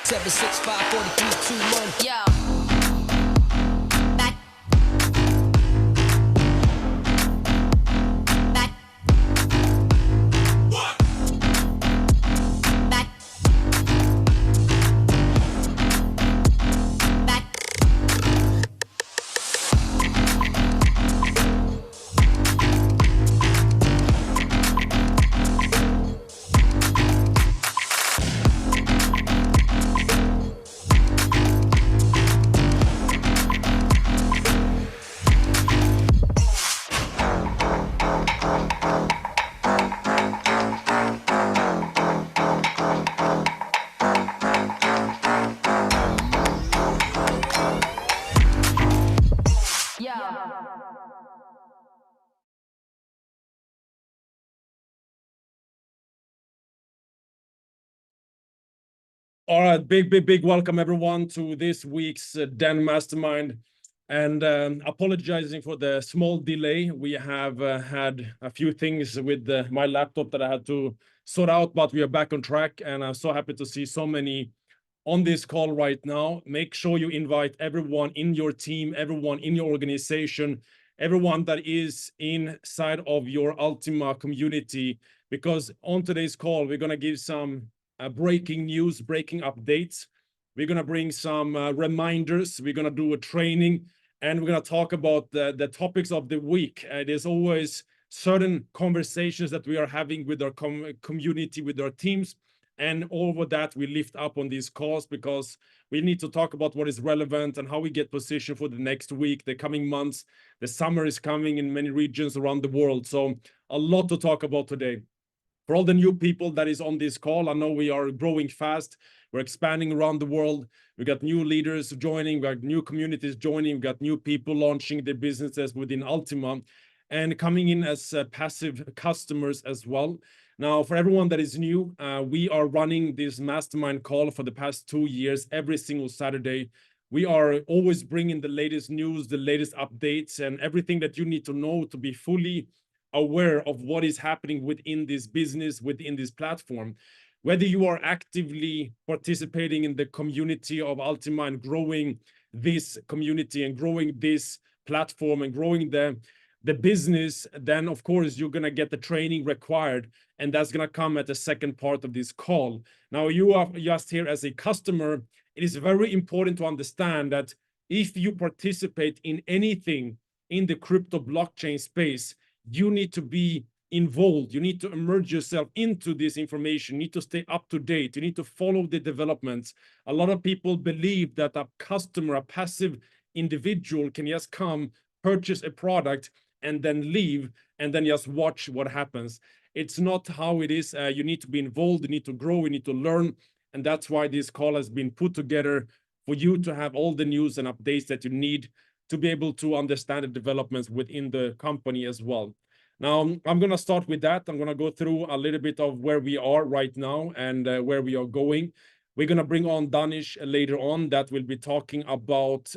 7654321. Yo. All right, big welcome everyone to this week's Dan Mastermind, and apologizing for the small delay. We have had a few things with my laptop that I had to sort out, but we are back on track, and I'm so happy to see so many on this call right now. Make sure you invite everyone in your team, everyone in your organization, everyone that is inside of your Ultima community, because on today's call, we're gonna give some breaking news, breaking updates. We're going to bring some reminders. We're going to do a training, and we're going to talk about the topics of the week. There's always certain conversations that we are having with our community, with our teams, and over that we lift up on these calls because we need to talk about what is relevant and how we get positioned for the next week, the coming months. The summer is coming in many regions around the world, so a lot to talk about today. For all the new people that is on this call, I know we are growing fast. We're expanding around the world. We got new leaders joining. We got new communities joining. We got new people launching their businesses within Ultima and coming in as passive customers as well. Now, for everyone that is new, we are running this mastermind call for the past 2 years, every single Saturday. We are always bringing the latest news, the latest updates, and everything that you need to know to be fully aware of what is happening within this business, within this platform. Whether you are actively participating in the community of Ultima and growing this community and growing this platform and growing the business, then of course you're gonna get the training required, and that's gonna come at the second part of this call. Now, you are just here as a customer. It is very important to understand that if you participate in anything in the crypto blockchain space, you need to be involved. You need to immerse yourself into this information. You need to stay up to date. You need to follow the developments. A lot of people believe that a customer, a passive individual, can just come, purchase a product, and then leave, and then just watch what happens. It's not how it is. You need to be involved. You need to grow. You need to learn. And that's why this call has been put together for you to have all the news and updates that you need to be able to understand the developments within the company as well. Now, I'm going to start with that. I'm going to go through a little bit of where we are right now and where we are going. We're going to bring on Danish later on that will be talking about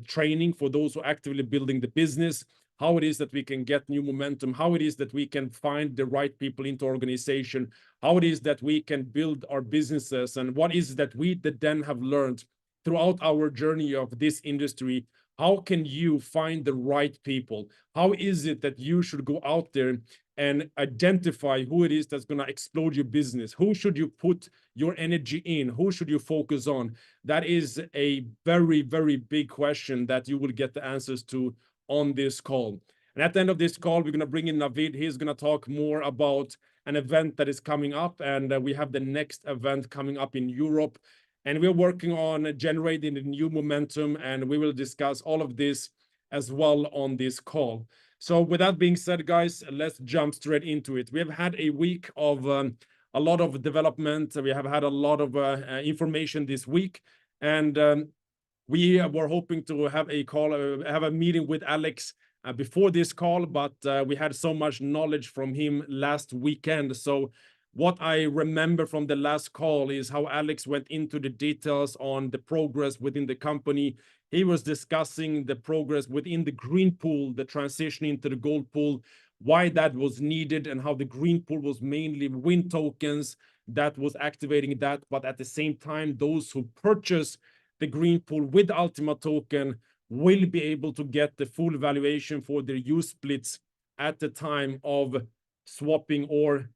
training for those who are actively building the business, how it is that we can get new momentum, how it is that we can find the right people into organization, how it is that we can build our businesses, and what is that we then have learned throughout our journey of this industry. How can you find the right people? How is it that you should go out there and identify who it is that's going to explode your business? Who should you put your energy in? Who should you focus on? That is a very, very big question that you will get the answers to on this call. And at the end of this call, we're going to bring in Navid. He's going to talk more about an event that is coming up, and we have the next event coming up in Europe. And we're working on generating a new momentum, and we will discuss all of this as well on this call. So with that being said, guys, let's jump straight into it. We have had a week of a lot of development. We have had a lot of information this week, and we were hoping to have a call, have a meeting with Alex before this call, but we had so much knowledge from him last weekend. So what I remember from the last call is how Alex went into the details on the progress within the company. He was discussing the progress within the green pool, the transition into the gold pool, why that was needed, and how the green pool was mainly win tokens, that was activating that. But at the same time, those who purchase the green pool with the Ultima token will be able to get the full valuation for their use splits at the time of swapping or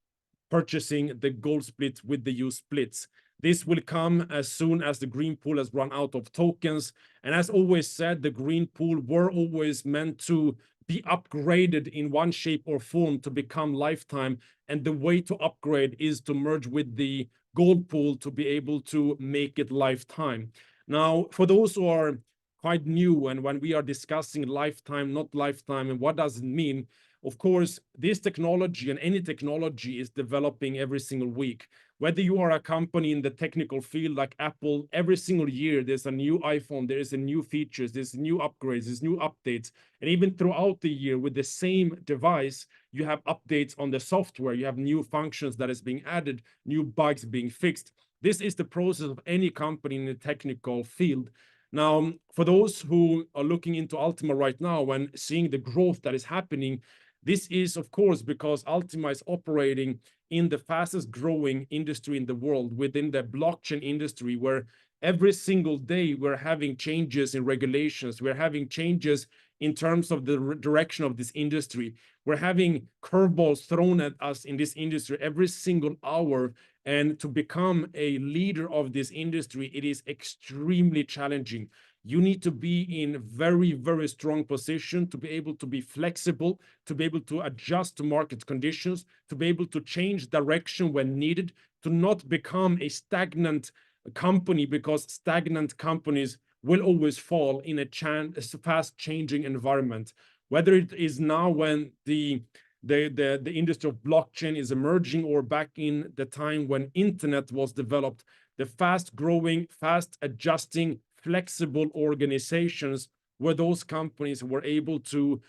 purchasing the gold split with the use splits. This will come as soon as the green pool has run out of tokens. And as always said, the green pool were always meant to be upgraded in one shape or form to become lifetime. And the way to upgrade is to merge with the gold pool to be able to make it lifetime. Now, for those who are quite new, and when we are discussing lifetime, not lifetime, and what does it mean? Of course, this technology and any technology is developing every single week. Whether you are a company in the technical field like Apple, every single year there's a new iPhone, there's a new features, there's new upgrades, there's new updates. And even throughout the year with the same device, you have updates on the software, you have new functions that is being added, new bugs being fixed. This is the process of any company in the technical field. Now, for those who are looking into Ultima right now and seeing the growth that is happening, this is, of course, because Ultima is operating in the fastest growing industry in the world, within the blockchain industry, where every single day we're having changes in regulations, we're having changes in terms of the direction of this industry. We're having curveballs thrown at us in this industry every single hour. And to become a leader of this industry, it is extremely challenging. You need to be in very, very strong position to be able to be flexible, to be able to adjust to market conditions, to be able to change direction when needed, to not become a stagnant company, because stagnant companies will always fall in a fast changing environment. Whether it is now when the industry of blockchain is emerging, or back in the time when internet was developed, the fast growing, fast adjusting, flexible organizations were those companies were able to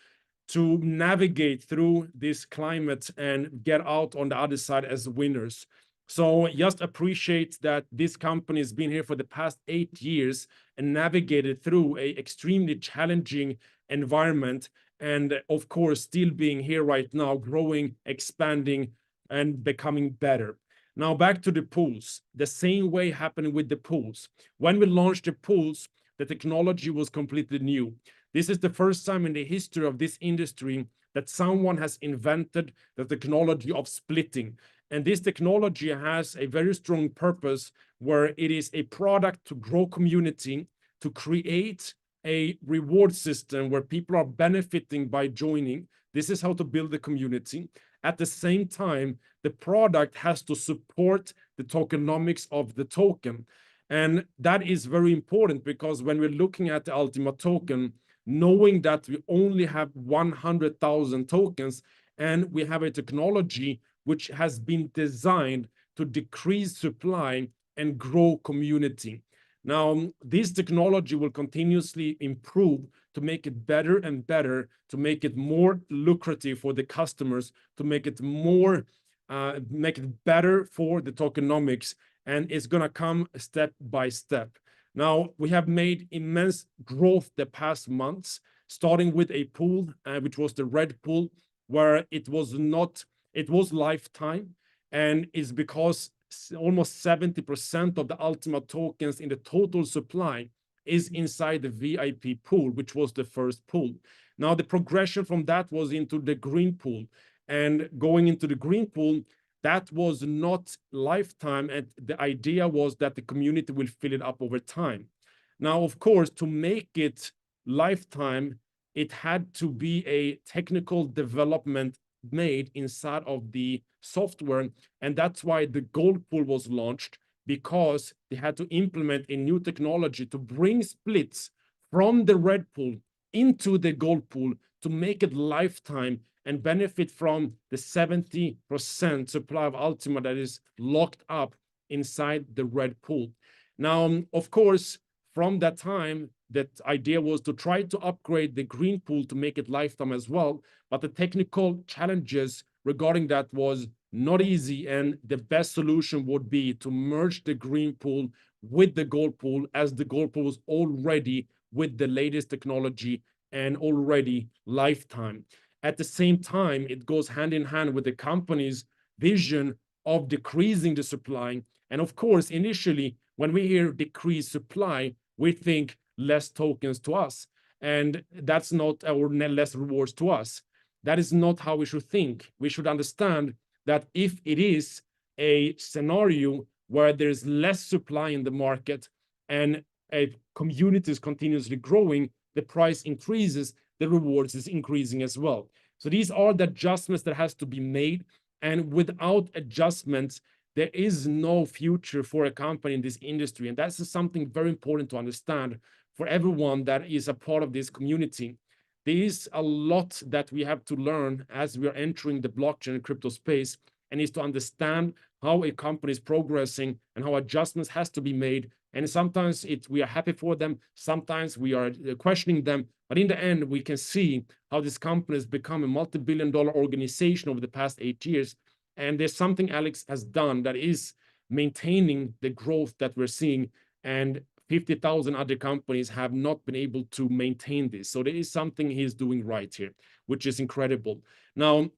navigate through this climate and get out on the other side as winners. So just appreciate that this company has been here for the past 8 years and navigated through a extremely challenging environment, and of course still being here right now, growing, expanding, and becoming better. Now back to the pools. The same way happened with the pools. When we launched the pools, the technology was completely new. This is the first time in the history of this industry that someone has invented the technology of splitting. And this technology has a very strong purpose, where it is a product to grow community, to create a reward system where people are benefiting by joining. This is how to build a community. At the same time, the product has to support the tokenomics of the token. And that is very important, because when we're looking at the Ultima token, knowing that we only have 100,000 tokens, and we have a technology which has been designed to decrease supply and grow community. Now, this technology will continuously improve to make it better and better, to make it more lucrative for the customers, to make it better for the tokenomics, and it's gonna come step by step. Now, we have made immense growth the past months, starting with a pool, which was the red pool, where it was lifetime, and it's because almost 70% of the Ultima tokens in the total supply is inside the VIP pool, which was the first pool. Now, the progression from that was into the green pool, and going into the green pool, that was not lifetime, and the idea was that the community will fill it up over time. Now, of course, to make it lifetime, it had to be a technical development made inside of the software, and that's why the gold pool was launched, because they had to implement a new technology to bring splits from the red pool into the gold pool to make it lifetime and benefit from the 70% supply of Ultima that is locked up inside the red pool. Now, of course, from that time, that idea was to try to upgrade the green pool to make it lifetime as well, but the technical challenges regarding that was not easy, and the best solution would be to merge the green pool with the gold pool, as the gold pool was already with the latest technology and already lifetime. At the same time, it goes hand in hand with the company's vision of decreasing the supply. And of course, initially, when we hear decreased supply, we think less tokens to us. And that's not, or less rewards to us. That is not how we should think. We should understand that if it is a scenario where there's less supply in the market and a community is continuously growing, the price increases, the rewards is increasing as well. So these are the adjustments that has to be made. And without adjustments, there is no future for a company in this industry. And that's something very important to understand for everyone that is a part of this community. There is a lot that we have to learn as we are entering the blockchain and crypto space, and is to understand how a company is progressing and how adjustments has to be made. And sometimes we are happy for them, sometimes we are questioning them, but in the end, we can see how this company has become a multi-billion-dollar organization over the past 8 years. And there's something Alex has done that is maintaining the growth that we're seeing, and 50,000 other companies have not been able to maintain this. So there is something he's doing right here, which is incredible. Now,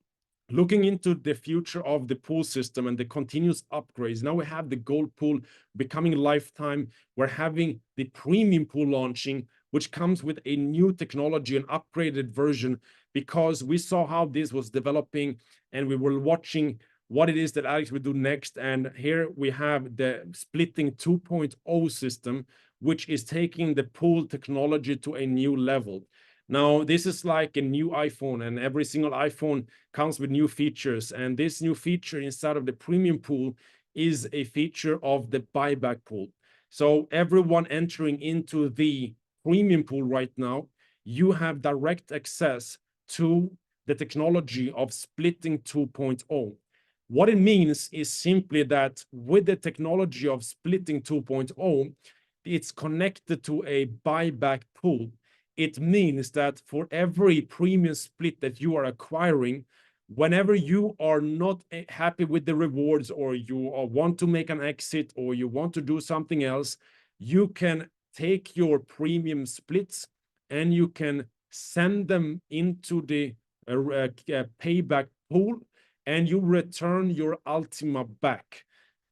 looking into the future of the pool system and the continuous upgrades, now we have the gold pool becoming lifetime. We're having the premium pool launching, which comes with a new technology, an upgraded version, because we saw how this was developing and we were watching what it is that Alex will do next. And here we have the splitting 2.0 system, which is taking the pool technology to a new level. Now, this is like a new iPhone, and every single iPhone comes with new features. And this new feature inside of the premium pool is a feature of the buyback pool. So everyone entering into the premium pool right now, you have direct access to the technology of splitting 2.0. What it means is simply that with the technology of splitting 2.0, it's connected to a buyback pool. It means that for every premium split that you are acquiring, whenever you are not happy with the rewards, or you want to make an exit, or you want to do something else, you can take your premium splits and you can send them into the payback pool, and you return your Ultima back.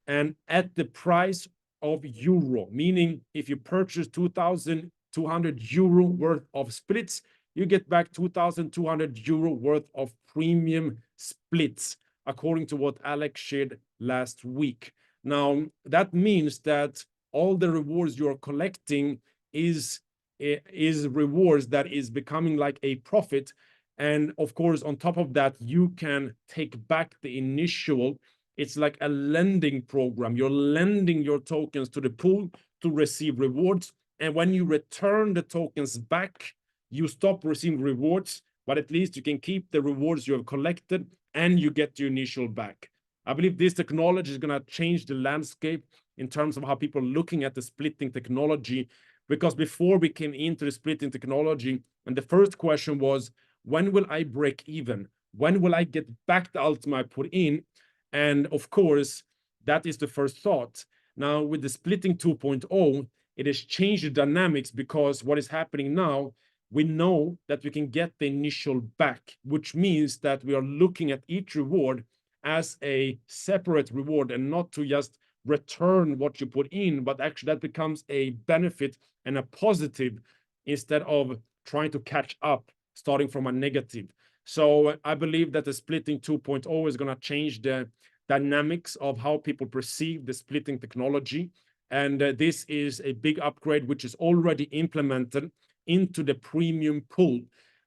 And at the price of euro, meaning if you purchase 2,200 euro worth of splits, you get back 2,200 euro worth of premium splits, according to what Alex shared last week. Now, that means that all the rewards you're collecting is rewards that is becoming like a profit. And of course, on top of that, you can take back the initial. It's like a lending program. You're lending your tokens to the pool to receive rewards. And when you return the tokens back, you stop receiving rewards, but at least you can keep the rewards you have collected and you get your initial back. I believe this technology is going to change the landscape in terms of how people are looking at the splitting technology. Because before we came into the splitting technology, and the first question was, when will I break even? When will I get back the Ultima I put in? And of course, that is the first thought. Now, with the splitting 2.0, it has changed the dynamics, because what is happening now, we know that we can get the initial back, which means that we are looking at each reward as a separate reward and not to just return what you put in, but actually that becomes a benefit and a positive instead of trying to catch up starting from a negative. So I believe that the splitting 2.0 is going to change the dynamics of how people perceive the splitting technology. And this is a big upgrade, which is already implemented into the premium pool.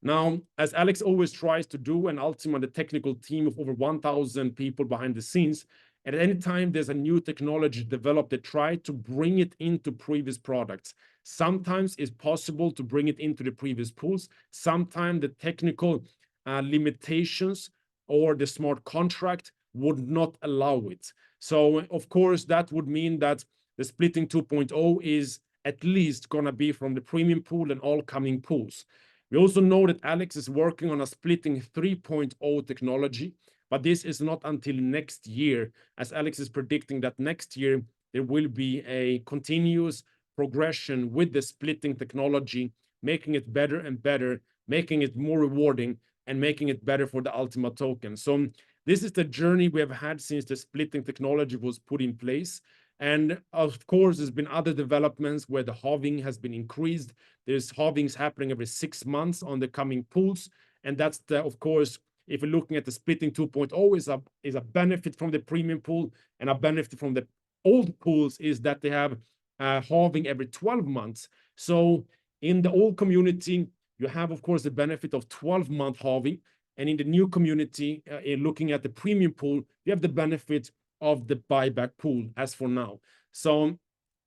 Now, as Alex always tries to do, and Ultima, the technical team of over 1,000 people behind the scenes, at any time there's a new technology developed, they try to bring it into previous products. Sometimes it's possible to bring it into the previous pools. Sometimes the technical limitations or the smart contract would not allow it. So, of course, that would mean that the splitting 2.0 is at least going to be from the premium pool and all coming pools. We also know that Alex is working on a splitting 3.0 technology, but this is not until next year, as Alex is predicting that next year there will be a continuous progression with the splitting technology, making it better and better, making it more rewarding, and making it better for the Ultima token. So This is the journey we have had since the splitting technology was put in place. And of course, there's been other developments where the halving has been increased. There's halvings happening every 6 months on the coming pools. And that's the, of course, if we're looking at the splitting 2.0 is a benefit from the premium pool, and a benefit from the old pools is that they have halving every 12 months. So in the old community, you have, of course, the benefit of 12-month halving. And in the new community, looking at the premium pool, you have the benefit of the buyback pool as for now. So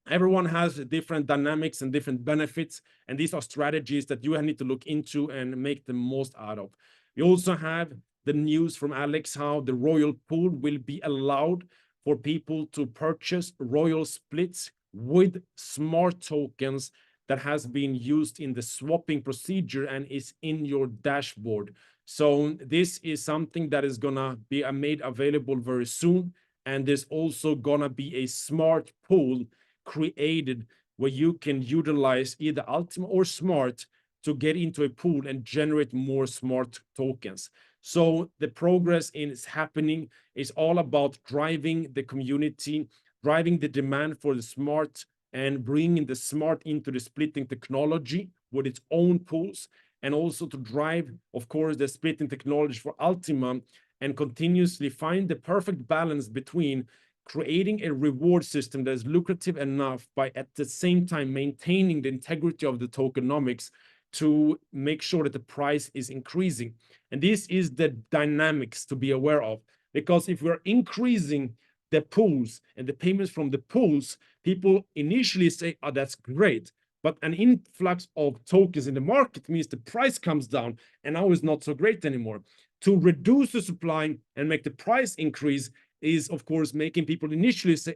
everyone has different dynamics and different benefits, and these are strategies that you need to look into and make the most out of. We also have the news from Alex how the royal pool will be allowed for people to purchase royal splits with smart tokens that has been used in the swapping procedure and is in your dashboard. So this is something that is gonna be made available very soon. And there's also gonna be a smart pool created where you can utilize either Ultima or Smart to get into a pool and generate more smart tokens. So the progress is happening. It's all about driving the community, driving the demand for the smart, and bringing the smart into the splitting technology with its own pools, and also to drive, of course, the splitting technology for Ultima, and continuously find the perfect balance between creating a reward system that is lucrative enough by at the same time maintaining the integrity of the tokenomics to make sure that the price is increasing. And this is the dynamics to be aware of, because if we're increasing the pools and the payments from the pools, people initially say, oh, that's great. But an influx of tokens in the market means the price comes down, and now it's not so great anymore. To reduce the supply and make the price increase is, of course, making people initially say,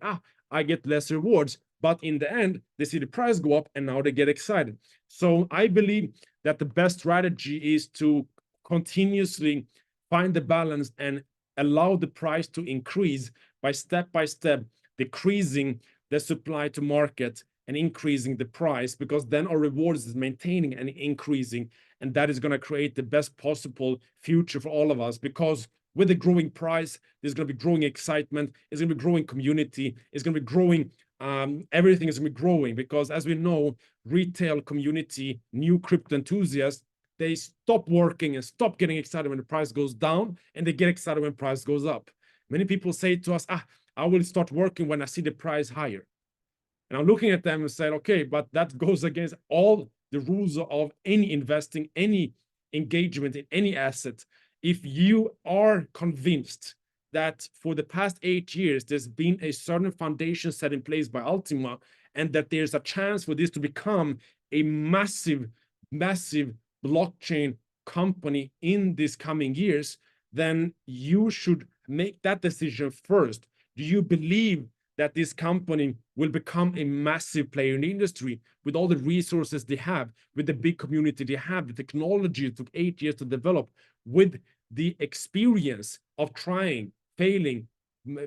I get less rewards. But in the end, they see the price go up and now they get excited. So I believe that the best strategy is to continuously find the balance and allow the price to increase by step decreasing the supply to market and increasing the price, because then our rewards is maintaining and increasing. And that is going to create the best possible future for all of us, because with the growing price, there's going to be growing excitement, it's going to be growing community, it's going to be growing, everything is going to be growing, because as we know, retail community, new crypto enthusiasts, they stop working and stop getting excited when the price goes down, and they get excited when price goes up. Many people say to us, I will start working when I see the price higher. And I'm looking at them and said, okay, but that goes against all the rules of any investing, any engagement in any asset. If you are convinced that for the past 8 years, there's been a certain foundation set in place by Ultima, and that there's a chance for this to become a massive, massive blockchain company in these coming years, then you should make that decision first. Do you believe that this company will become a massive player in the industry with all the resources they have, with the big community they have, the technology it took 8 years to develop, with the experience of trying, failing,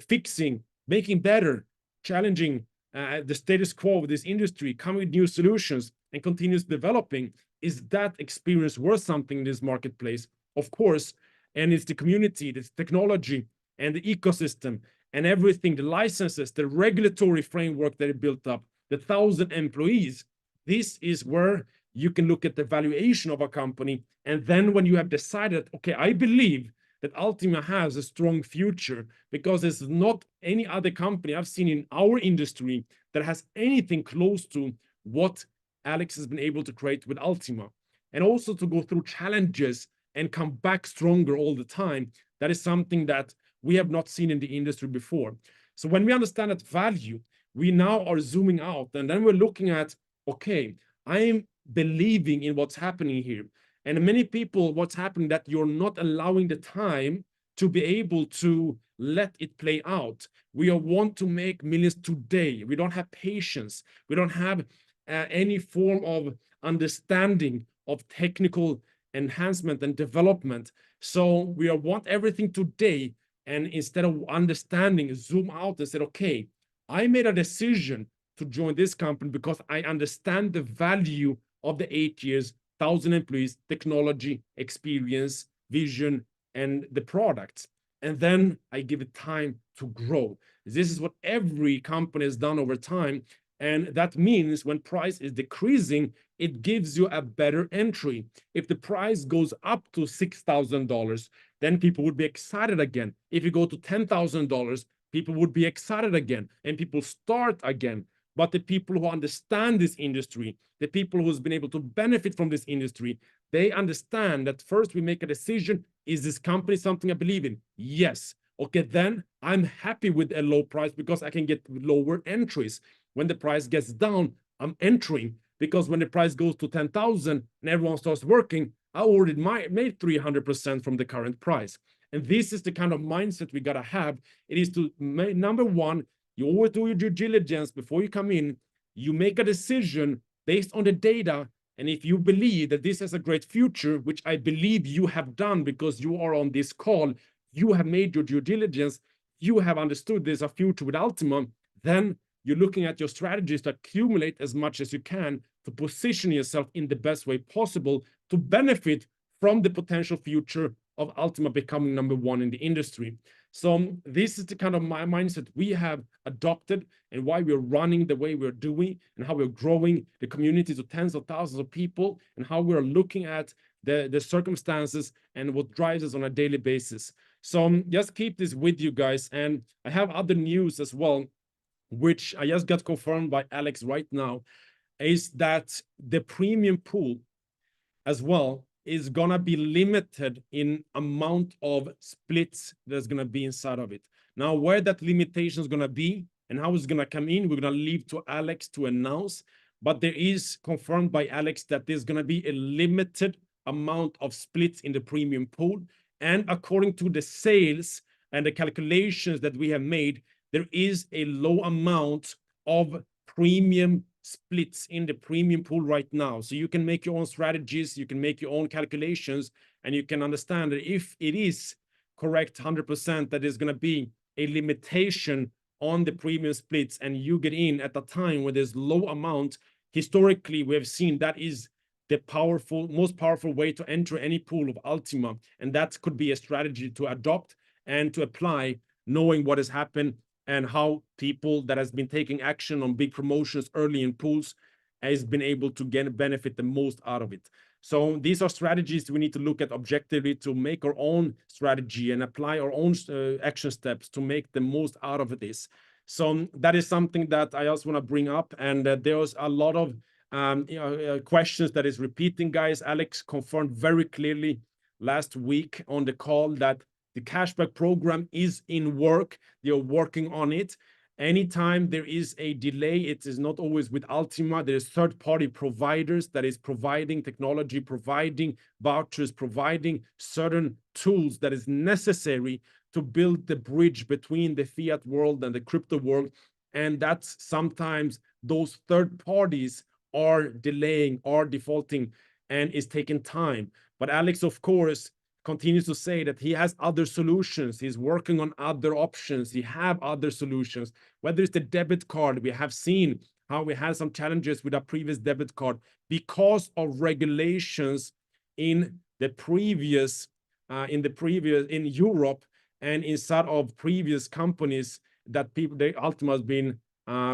fixing, making better, challenging the status quo of this industry, coming with new solutions and continuous developing? Is that experience worth something in this marketplace? Of course. And it's the community, the technology, and the ecosystem, and everything, the licenses, the regulatory framework that it built up, the 1,000 employees. This is where you can look at the valuation of a company. And then when you have decided, okay, I believe that Ultima has a strong future, because there's not any other company I've seen in our industry that has anything close to what Alex has been able to create with Ultima. And also to go through challenges and come back stronger all the time. That is something that we have not seen in the industry before. So when we understand that value, we now are zooming out, and then we're looking at, okay, I'm believing in what's happening here. And many people, what's happening, that you're not allowing the time to be able to let it play out. We want to make millions today. We don't have patience. We don't have any form of understanding of technical enhancement and development. So we want everything today. And instead of understanding, zoom out and said, okay, I made a decision to join this company because I understand the value of the 8 years, 1,000 employees, technology, experience, vision, and the products. and then I give it time to grow. This is what every company has done over time. And that means when price is decreasing, it gives you a better entry. If the price goes up to $6,000, then people would be excited again. If you go to $10,000, people would be excited again, and people start again. But the people who understand this industry, the people who's been able to benefit from this industry, they understand that first we make a decision. Is this company something I believe in? Yes. Okay, then I'm happy with a low price because I can get lower entries. When the price gets down, I'm entering, because when the price goes to 10,000 and everyone starts working, I already made 300% from the current price. And this is the kind of mindset we got to have. It is to, number one, you always do your due diligence before you come in. You make a decision based on the data. And if you believe that this has a great future, which I believe you have done because you are on this call, you have made your due diligence, you have understood there's a future with Ultima, then you're looking at your strategies to accumulate as much as you can to position yourself in the best way possible to benefit from the potential future of Ultima becoming number one in the industry. So this is the kind of mindset we have adopted, and why we're running the way we're doing, and how we're growing the community to tens of thousands of people, and how we're looking at the circumstances and what drives us on a daily basis. So just keep this with you guys. And I have other news as well, which I just got confirmed by Alex right now, is that the premium pool as well is gonna be limited in amount of splits that's gonna be inside of it. Now, where that limitation is gonna be and how it's gonna come in, we're gonna leave to Alex to announce, but there is confirmed by Alex that there's gonna be a limited amount of splits in the premium pool. And according to the sales and the calculations that we have made, there is a low amount of premium splits in the premium pool right now. So you can make your own strategies, you can make your own calculations, and you can understand that if it is correct 100% that is going to be a limitation on the premium splits, and you get in at a time where there's low amount, historically we have seen that is the most powerful way to enter any pool of Ultima. And that could be a strategy to adopt and to apply, knowing what has happened and how people that has been taking action on big promotions early in pools has been able to benefit the most out of it. So these are strategies we need to look at objectively to make our own strategy and apply our own action steps to make the most out of this. So that is something that I also want to bring up. And there's a lot of questions that is repeating, guys. Alex confirmed very clearly last week on the call that the cashback program is in work. They're working on it. Anytime there is a delay, it is not always with Ultima. There's third-party providers that is providing technology, providing vouchers, providing certain tools that is necessary to build the bridge between the fiat world and the crypto world. And that's sometimes those third parties are delaying, are defaulting, and is taking time. But Alex, of course, continues to say that he has other solutions. He's working on other options. He have other solutions, whether it's the debit card. We have seen how we had some challenges with our previous debit card because of regulations in the previous, in Europe and inside of previous companies that the Ultima has been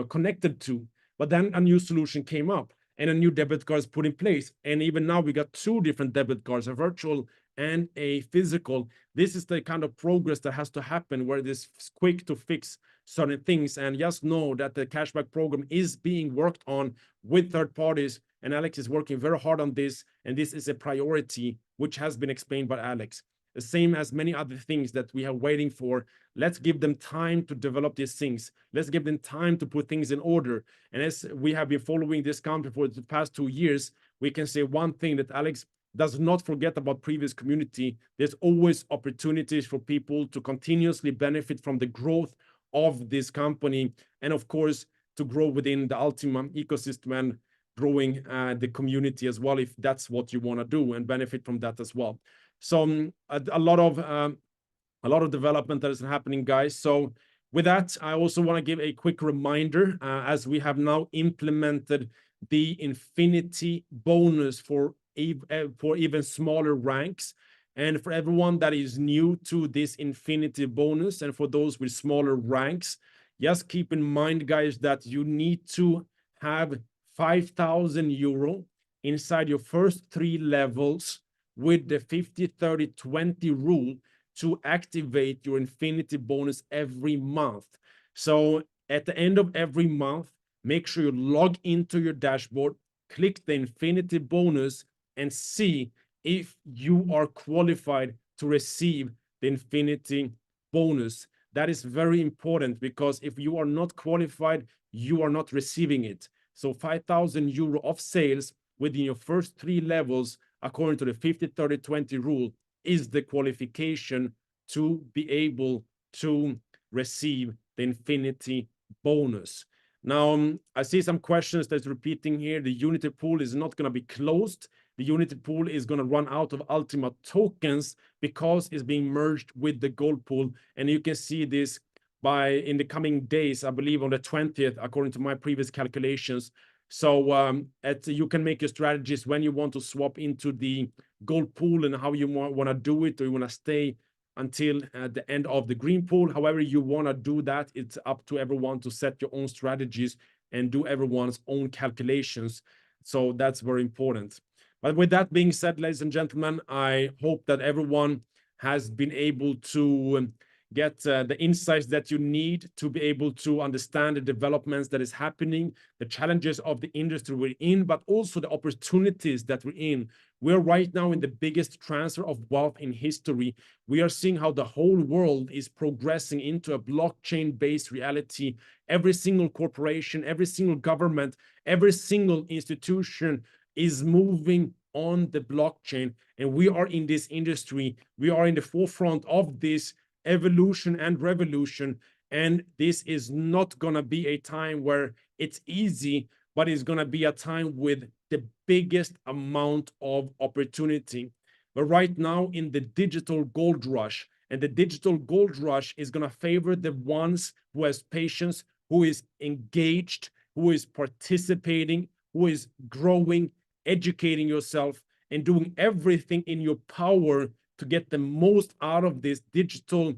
connected to. But then a new solution came up and a new debit card is put in place. And even now we got two different debit cards, a virtual and a physical. This is the kind of progress that has to happen where it is quick to fix certain things. And just know that the cashback program is being worked on with third parties, and Alex is working very hard on this, and this is a priority which has been explained by Alex. The same as many other things that we are waiting for. Let's give them time to develop these things. Let's give them time to put things in order. And as we have been following this company for the past 2 years, we can say one thing, that Alex does not forget about previous community. There's always opportunities for people to continuously benefit from the growth of this company, and of course to grow within the Ultima ecosystem and growing the community as well, if that's what you want to do, and benefit from that as well. So a lot of development that is happening, guys. So with that, I also want to give a quick reminder, as we have now implemented the infinity bonus for even smaller ranks. And for everyone that is new to this infinity bonus, and for those with smaller ranks, just keep in mind, guys, that you need to have 5,000 euro inside your first 3 levels with the 50-30-20 rule to activate your infinity bonus every month. So at the end of every month, make sure you log into your dashboard, click the infinity bonus, and see if you are qualified to receive the infinity bonus. That is very important, because if you are not qualified, you are not receiving it. So 5,000 euro of sales within your first 3 levels, according to the 50-30-20 rule, is the qualification to be able to receive the infinity bonus. Now, I see some questions that's repeating here. The Unity pool is not going to be closed. The Unity pool is going to run out of Ultima tokens because it's being merged with the gold pool. And you can see this in the coming days, I believe on the 20th, according to my previous calculations. So you can make your strategies when you want to swap into the gold pool and how you want to do it, or you want to stay until the end of the green pool. However you want to do that, it's up to everyone to set your own strategies and do everyone's own calculations. So that's very important. But with that being said, ladies and gentlemen, I hope that everyone has been able to get the insights that you need to be able to understand the developments that is happening, the challenges of the industry we're in, but also the opportunities that we're in. We're right now in the biggest transfer of wealth in history. We are seeing how the whole world is progressing into a blockchain-based reality. Every single corporation, every single government, every single institution is moving on the blockchain. And we are in this industry. We are in the forefront of this evolution and revolution. And this is not going to be a time where it's easy, but it's going to be a time with the biggest amount of opportunity. But right now in the digital gold rush, and the digital gold rush is going to favor the ones who has patience, who is engaged, who is participating, who is growing, educating yourself, and doing everything in your power to get the most out of this digital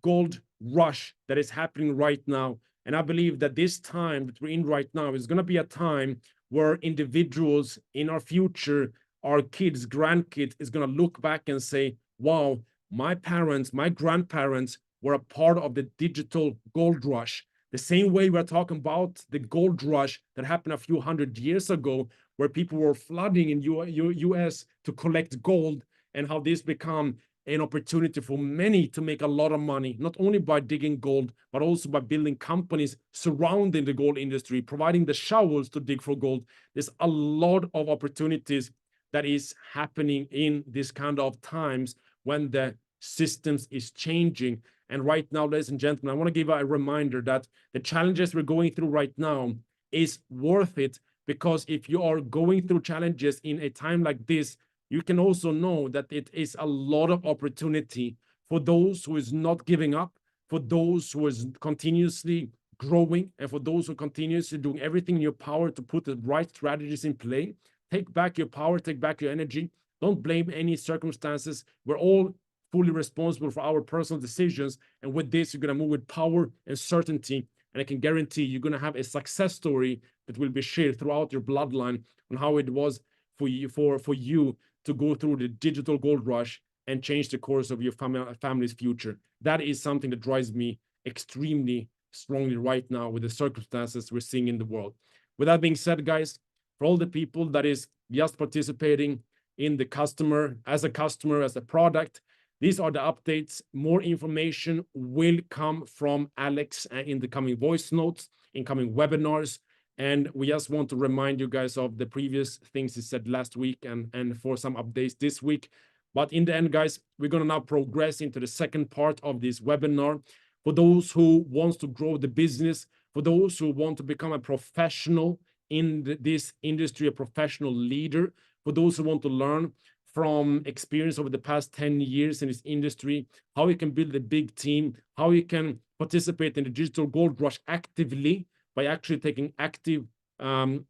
gold rush that is happening right now. And I believe that this time that we're in right now is going to be a time where individuals in our future, our kids, grandkids, is going to look back and say, wow, my parents, my grandparents were a part of the digital gold rush. The same way we're talking about the gold rush that happened a few hundred years ago, where people were flooding in US to collect gold, and how this become an opportunity for many to make a lot of money, not only by digging gold, but also by building companies surrounding the gold industry, providing the shovels to dig for gold. There's a lot of opportunities that is happening in this kind of times when the systems is changing. And right now, ladies and gentlemen, I want to give a reminder that the challenges we're going through right now is worth it, because if you are going through challenges in a time like this, you can also know that it is a lot of opportunity for those who is not giving up, for those who is continuously growing, and for those who continuously doing everything in your power to put the right strategies in play. Take back your power, take back your energy. Don't blame any circumstances. We're all fully responsible for our personal decisions. And with this, you're going to move with power and certainty. And I can guarantee you're going to have a success story that will be shared throughout your bloodline on how it was for you to go through the digital gold rush and change the course of your family's future. That is something that drives me extremely strongly right now with the circumstances we're seeing in the world. With that being said, guys, for all the people that is just participating in the customer, as a product, these are the updates. More information will come from Alex in the coming voice notes, incoming webinars. And we just want to remind you guys of the previous things he said last week and for some updates this week. But in the end, guys, we're going to now progress into the second part of this webinar. For those who wants to grow the business, for those who want to become a professional in this industry, a professional leader, for those who want to learn from experience over the past 10 years in this industry, how you can build a big team, how you can participate in the digital gold rush actively, by actually taking active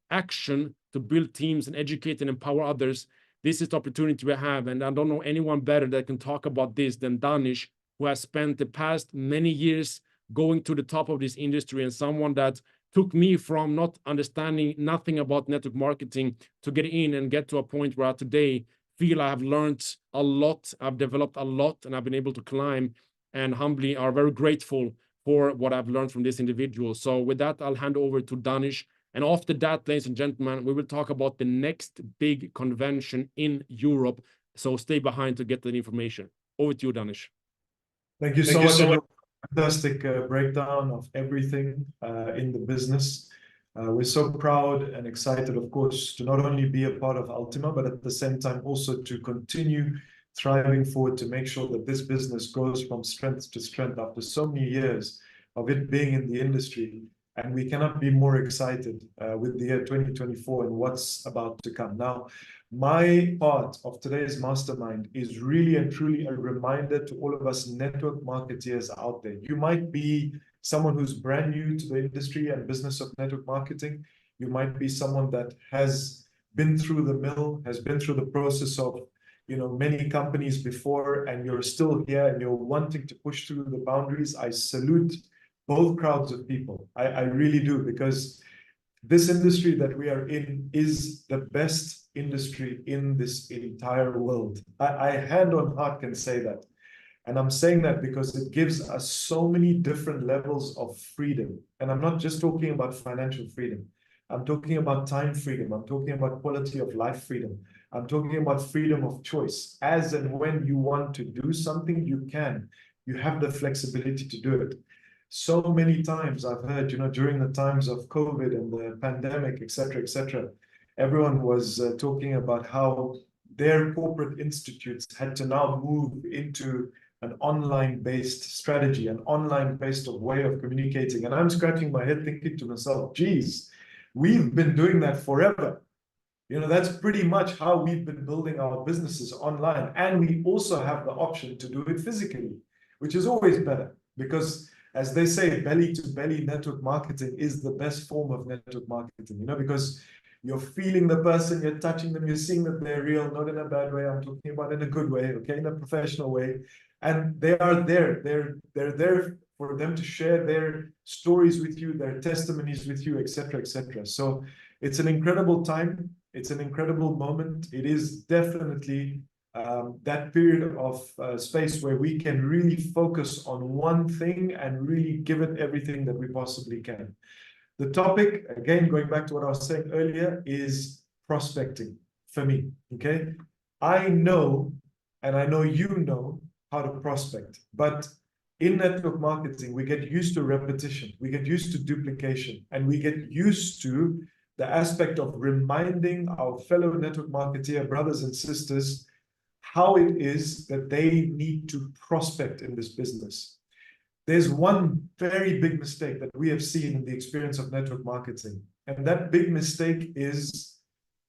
action to build teams and educate and empower others. this is the opportunity we have. And I don't know anyone better that can talk about this than Danish, who has spent the past many years going to the top of this industry, and someone that took me from not understanding nothing about network marketing to get in and get to a point where I today feel I have learned a lot, I've developed a lot, and I've been able to climb, and humbly are very grateful for what I've learned from this individual. So with that, I'll hand over to Danish. And after that, ladies and gentlemen, we will talk about the next big convention in Europe. So stay behind to get that information. Over to you, Danish. Thank you so much. Fantastic breakdown of everything in the business. We're so proud and excited, of course, to not only be a part of Ultima, but at the same time also to continue thriving forward to make sure that this business goes from strength to strength after so many years of it being in the industry. And we cannot be more excited with the year 2024 and what's about to come. Now, my part of today's mastermind is really and truly a reminder to all of us network marketeers out there. You might be someone who's brand new to the industry and business of network marketing. You might be someone that has been through the mill, has been through the process of, you know, many companies before, and you're still here and you're wanting to push through the boundaries. I salute both crowds of people. I really do, because this industry that we are in is the best industry in this entire world. I hand on heart can say that. And I'm saying that because it gives us so many different levels of freedom. And I'm not just talking about financial freedom. I'm talking about time freedom. I'm talking about quality of life freedom. I'm talking about freedom of choice. As and when you want to do something, you can. You have the flexibility to do it. So many times I've heard, you know, during the times of COVID and the pandemic, etc., everyone was talking about how their corporate institutes had to now move into an online-based strategy, an online-based way of communicating. And I'm scratching my head thinking to myself, geez, we've been doing that forever. You know, that's pretty much how we've been building our businesses online. And we also have the option to do it physically, which is always better, because as they say, belly-to-belly network marketing is the best form of network marketing, you know, because you're feeling the person, you're touching them, you're seeing that they're real, not in a bad way. I'm talking about in a good way, okay, in a professional way. And they are there. They're there for them to share their stories with you, their testimonies with you, etc., So it's an incredible time. It's an incredible moment. It is definitely that period of space where we can really focus on one thing and really give it everything that we possibly can. The topic, again, going back to what I was saying earlier, is prospecting for me, okay? I know, and I know you know how to prospect, but in network marketing, we get used to repetition, we get used to duplication, and we get used to the aspect of reminding our fellow network marketeer brothers and sisters how it is that they need to prospect in this business. There's one very big mistake that we have seen in the experience of network marketing. And that big mistake is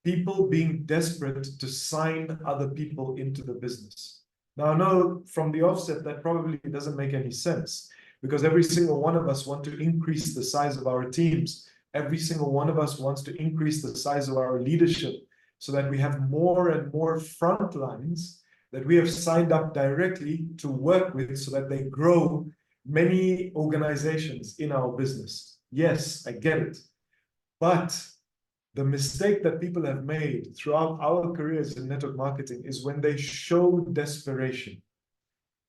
people being desperate to sign other people into the business. Now, I know from the offset that probably doesn't make any sense, because every single one of us want to increase the size of our teams. Every single one of us wants to increase the size of our leadership, so that we have more and more front lines that we have signed up directly to work with, so that they grow many organizations in our business. Yes, I get it. But the mistake that people have made throughout our careers in network marketing is when they show desperation.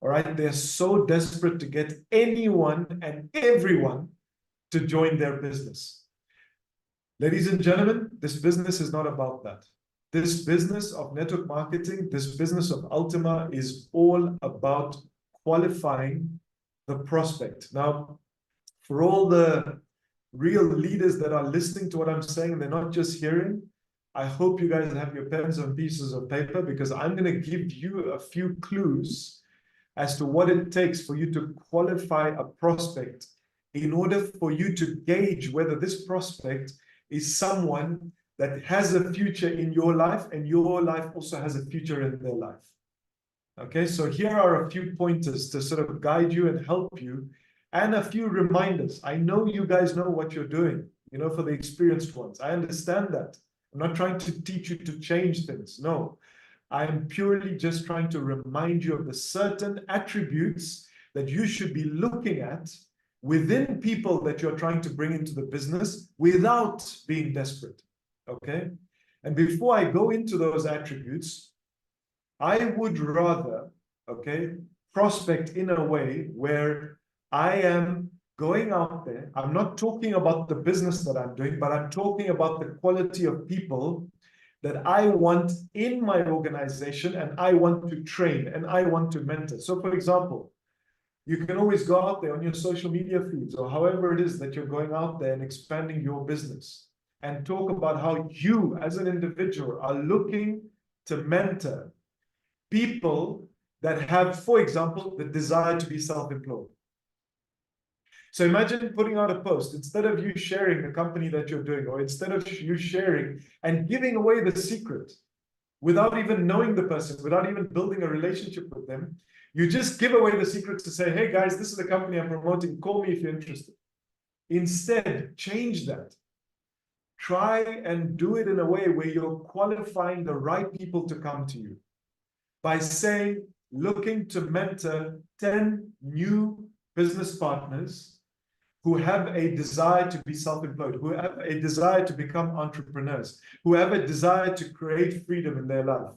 All right, they're so desperate to get anyone and everyone to join their business. Ladies and gentlemen, this business is not about that. This business of network marketing, this business of Ultima is all about qualifying the prospect. Now, for all the real leaders that are listening to what I'm saying, and they're not just hearing, I hope you guys have your pens and pieces of paper, because I'm going to give you a few clues as to what it takes for you to qualify a prospect in order for you to gauge whether this prospect is someone that has a future in your life, and your life also has a future in their life. Okay, so here are a few pointers to sort of guide you and help you, and a few reminders. I know you guys know what you're doing, you know, for the experienced ones. I understand that. I'm not trying to teach you to change things. No, I am purely just trying to remind you of the certain attributes that you should be looking at within people that you're trying to bring into the business without being desperate, okay? And before I go into those attributes, I would rather, okay, prospect in a way where I am going out there. I'm not talking about the business that I'm doing, but I'm talking about the quality of people that I want in my organization and I want to train and I want to mentor. So for example, you can always go out there on your social media feeds or however it is that you're going out there and expanding your business and talk about how you as an individual are looking to mentor people that have, for example, the desire to be self-employed. So imagine putting out a post, instead of you sharing the company that you're doing, or instead of you sharing and giving away the secret without even knowing the person, without even building a relationship with them, you just give away the secret to say, hey guys, this is the company I'm promoting, call me if you're interested. Instead, change that. Try and do it in a way where you're qualifying the right people to come to you by saying, looking to mentor 10 new business partners who have a desire to be self-employed, who have a desire to become entrepreneurs, who have a desire to create freedom in their life.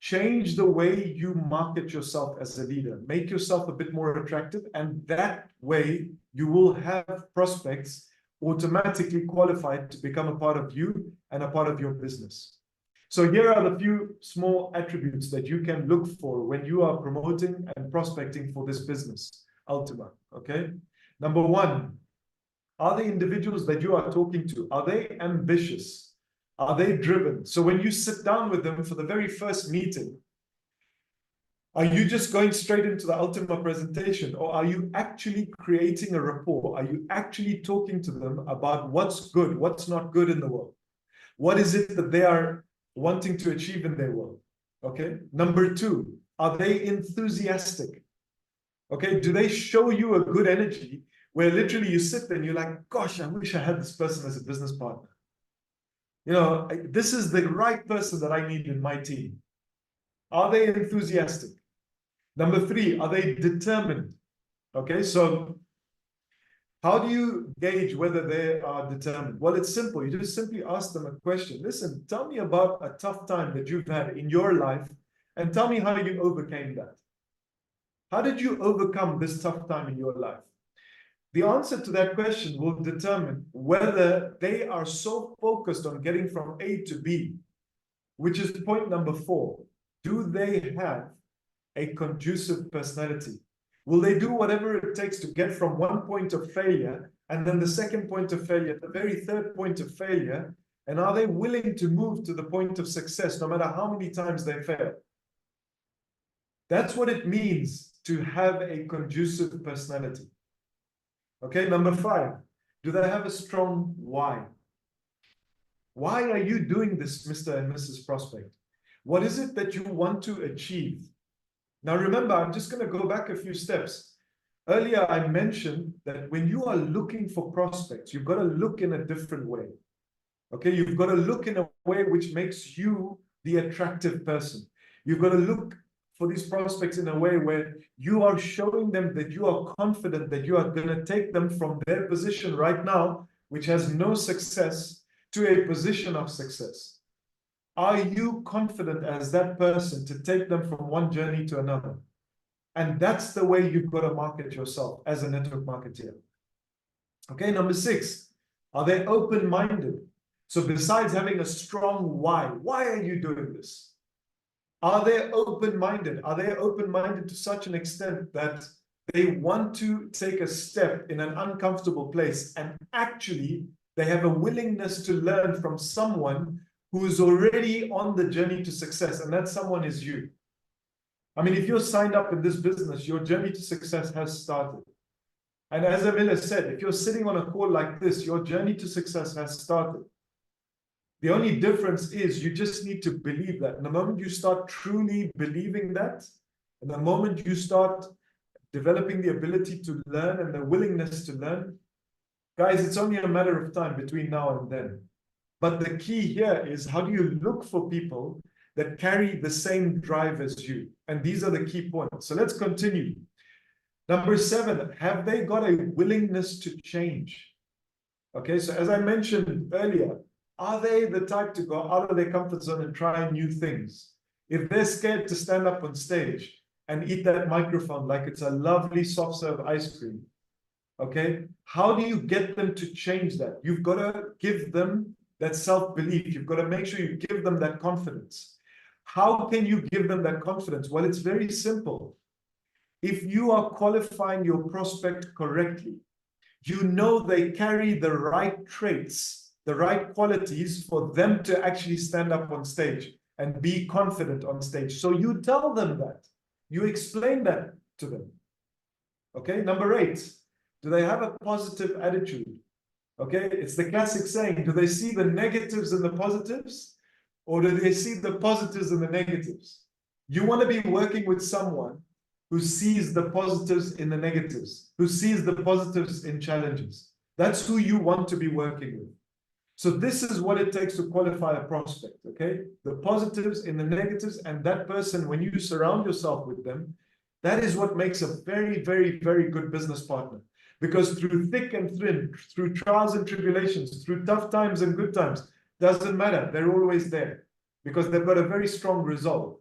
Change the way you market yourself as a leader. Make yourself a bit more attractive, and that way you will have prospects automatically qualified to become a part of you and a part of your business. So here are the few small attributes that you can look for when you are promoting and prospecting for this business, Ultima, okay? Number one, are the individuals that you are talking to, are they ambitious? Are they driven? So when you sit down with them for the very first meeting, are you just going straight into the Ultima presentation, or are you actually creating a rapport? Are you actually talking to them about what's good, what's not good in the world? What is it that they are wanting to achieve in their world? Okay. Number two, are they enthusiastic? Okay. Do they show you a good energy where literally you sit there and you're like, gosh, I wish I had this person as a business partner. You know, this is the right person that I need in my team. Are they enthusiastic? Number three, are they determined? Okay, so how do you gauge whether they are determined? Well, it's simple. You just simply ask them a question. Listen, tell me about a tough time that you've had in your life and tell me how you overcame that. How did you overcome this tough time in your life? The answer to that question will determine whether they are so focused on getting from A to B, which is point number 4. Do they have a conducive personality? Will they do whatever it takes to get from one point of failure and then the second point of failure, the very third point of failure? And are they willing to move to the point of success no matter how many times they fail? That's what it means to have a conducive personality. Okay, number 5, do they have a strong why? Why are you doing this, Mr. and Mrs. Prospect? What is it that you want to achieve? Now, remember, I'm just going to go back a few steps. Earlier, I mentioned that when you are looking for prospects, you've got to look in a different way. Okay, you've got to look in a way which makes you the attractive person. You've got to look for these prospects in a way where you are showing them that you are confident that you are going to take them from their position right now, which has no success, to a position of success. Are you confident as that person to take them from one journey to another? And that's the way you've got to market yourself as a network marketeer. Okay, number 6, are they open-minded? So besides having a strong why are you doing this? Are they open-minded? Are they open-minded to such an extent that they want to take a step in an uncomfortable place and actually they have a willingness to learn from someone who is already on the journey to success, and that someone is you? I mean, if you're signed up in this business, your journey to success has started. And as Zamir said, if you're sitting on a call like this, your journey to success has started. The only difference is you just need to believe that. And the moment you start truly believing that, and the moment you start developing the ability to learn and the willingness to learn, guys, it's only a matter of time between now and then. But the key here is, how do you look for people that carry the same drive as you. And these are the key points. So let's continue. Number 7, have they got a willingness to change? Okay, so as I mentioned earlier, are they the type to go out of their comfort zone and try new things? If they're scared to stand up on stage and eat that microphone like it's a lovely soft serve ice cream, okay, how do you get them to change that? You've got to give them that self-belief. You've got to make sure you give them that confidence. How can you give them that confidence? Well, it's very simple. If you are qualifying your prospect correctly, you know they carry the right traits, the right qualities for them to actually stand up on stage and be confident on stage. So you tell them that. You explain that to them. Okay, number 8, do they have a positive attitude? Okay, it's the classic saying, do they see the negatives and the positives? Or do they see the positives and the negatives? You want to be working with someone who sees the positives in the negatives, who sees the positives in challenges. That's who you want to be working with. So this is what it takes to qualify a prospect, okay? The positives in the negatives, and that person, when you surround yourself with them, that is what makes a very, very, very good business partner. Because through thick and thin, through trials and tribulations, through tough times and good times, doesn't matter, they're always there because they've got a very strong resolve.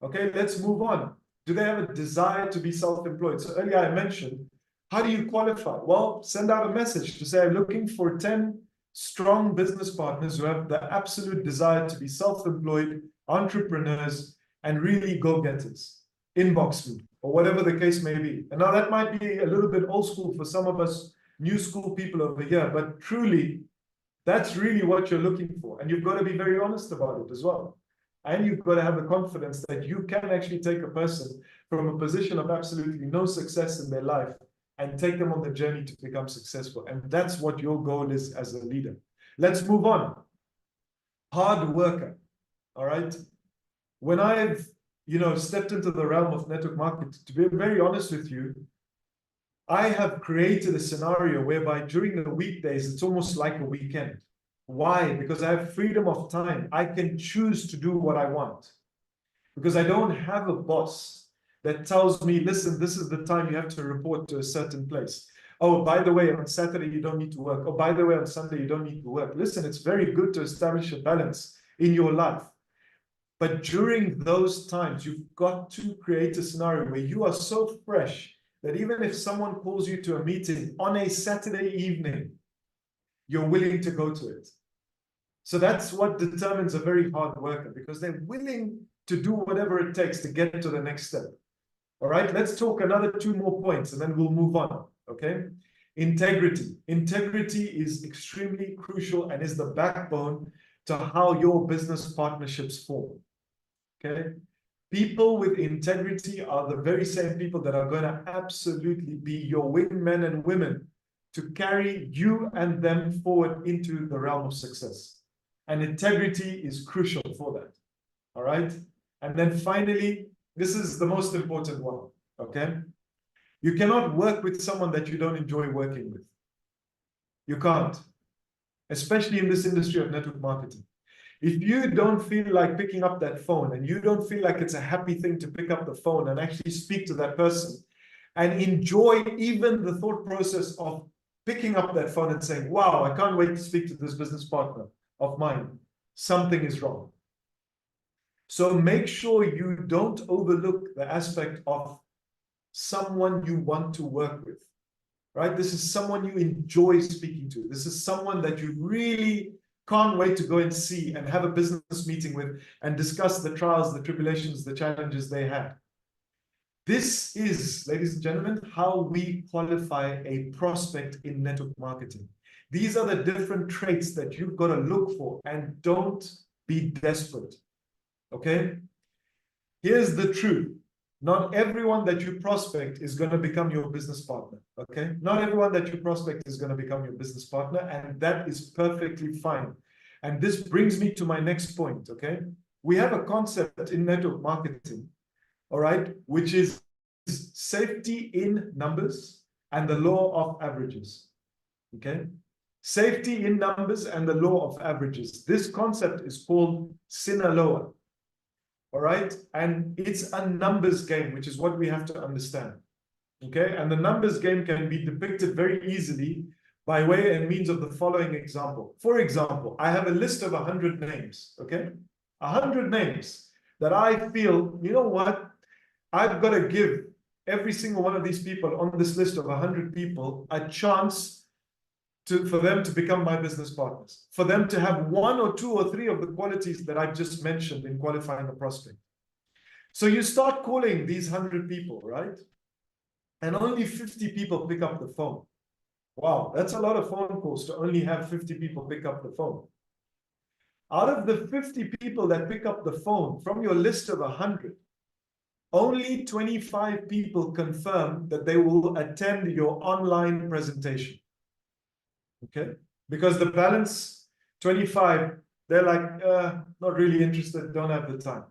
Okay, let's move on. Do they have a desire to be self-employed? So earlier I mentioned, how do you qualify? Well, send out a message to say, I'm looking for 10 strong business partners who have the absolute desire to be self-employed, entrepreneurs, and really go-getters. Inbox me, or whatever the case may be. And now that might be a little bit old school for some of us new school people over here, but truly, that's really what you're looking for. And you've got to be very honest about it as well. And you've got to have the confidence that you can actually take a person from a position of absolutely no success in their life and take them on the journey to become successful. And that's what your goal is as a leader. Let's move on. Hard worker, all right? When I've, stepped into the realm of network marketing, to be very honest with you, I have created a scenario whereby during the weekdays, it's almost like a weekend. Why? Because I have freedom of time. I can choose to do what I want. Because I don't have a boss that tells me, listen, this is the time you have to report to a certain place. Oh, by the way, on Saturday, you don't need to work. Oh, by the way, on Sunday, you don't need to work. Listen, it's very good to establish a balance in your life. But during those times, you've got to create a scenario where you are so fresh that even if someone calls you to a meeting on a Saturday evening, you're willing to go to it. So that's what determines a very hard worker, because they're willing to do whatever it takes to get to the next step. All right, let's talk another 2 more points and then we'll move on, okay? Integrity. Integrity is extremely crucial and is the backbone to how your business partnerships form, okay? People with integrity are the very same people that are going to absolutely be your wingmen and women to carry you and them forward into the realm of success. And integrity is crucial for that, all right? And then finally, this is the most important one, okay? You cannot work with someone that you don't enjoy working with. You can't, especially in this industry of network marketing. If you don't feel like picking up that phone and you don't feel like it's a happy thing to pick up the phone and actually speak to that person and enjoy even the thought process of picking up that phone and saying, wow, I can't wait to speak to this business partner of mine, something is wrong. So make sure you don't overlook the aspect of someone you want to work with, right? This is someone you enjoy speaking to. This is someone that you really can't wait to go and see and have a business meeting with and discuss the trials, the tribulations, the challenges they had. This is, ladies and gentlemen, how we qualify a prospect in network marketing. These are the different traits that you've got to look for, and don't be desperate, okay? Here's the truth. Not everyone that you prospect is going to become your business partner, okay? Not everyone that you prospect is going to become your business partner, and that is perfectly fine. And this brings me to my next point, okay? We have a concept in network marketing, all right, which is safety in numbers and the law of averages, okay? Safety in numbers and the law of averages. This concept is called Sinaloa, all right? And it's a numbers game, which is what we have to understand, okay? And the numbers game can be depicted very easily by way and means of the following example. For example, I have a list of 100 names, okay? 100 names that I feel, you know what? I've got to give every single one of these people on this list of 100 people a chance for them to become my business partners, for them to have 1 or 2 or 3 of the qualities that I've just mentioned in qualifying a prospect. So you start calling these 100 people, right? And only 50 people pick up the phone. Wow, that's a lot of phone calls to only have 50 people pick up the phone. Out of the 50 people that pick up the phone from your list of 100, only 25 people confirm that they will attend your online presentation. Okay? Because the balance, 25, they're like, not really interested, don't have the time.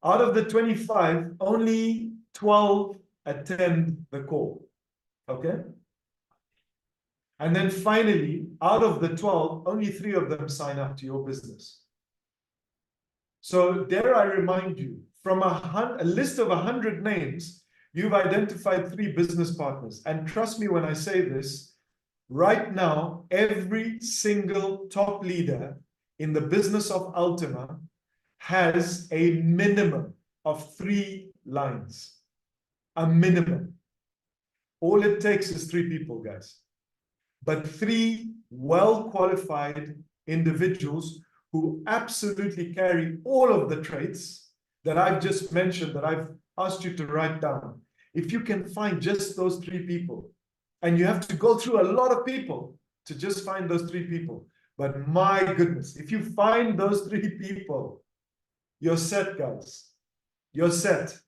Out of the 25, only 12 attend the call. Okay? And then finally, out of the 12, only 3 of them sign up to your business. So dare I remind you, from a list of 100 names, you've identified 3 business partners. And trust me when I say this, right now, every single top leader in the business of Ultima has a minimum of 3 lines. A minimum. All it takes is 3 people, guys. But 3 well-qualified individuals who absolutely carry all of the traits that I've just mentioned, that I've asked you to write down. If you can find just those 3 people, and you have to go through a lot of people to just find those 3 people. But my goodness, if you find those 3 people, you're set, guys. You're set,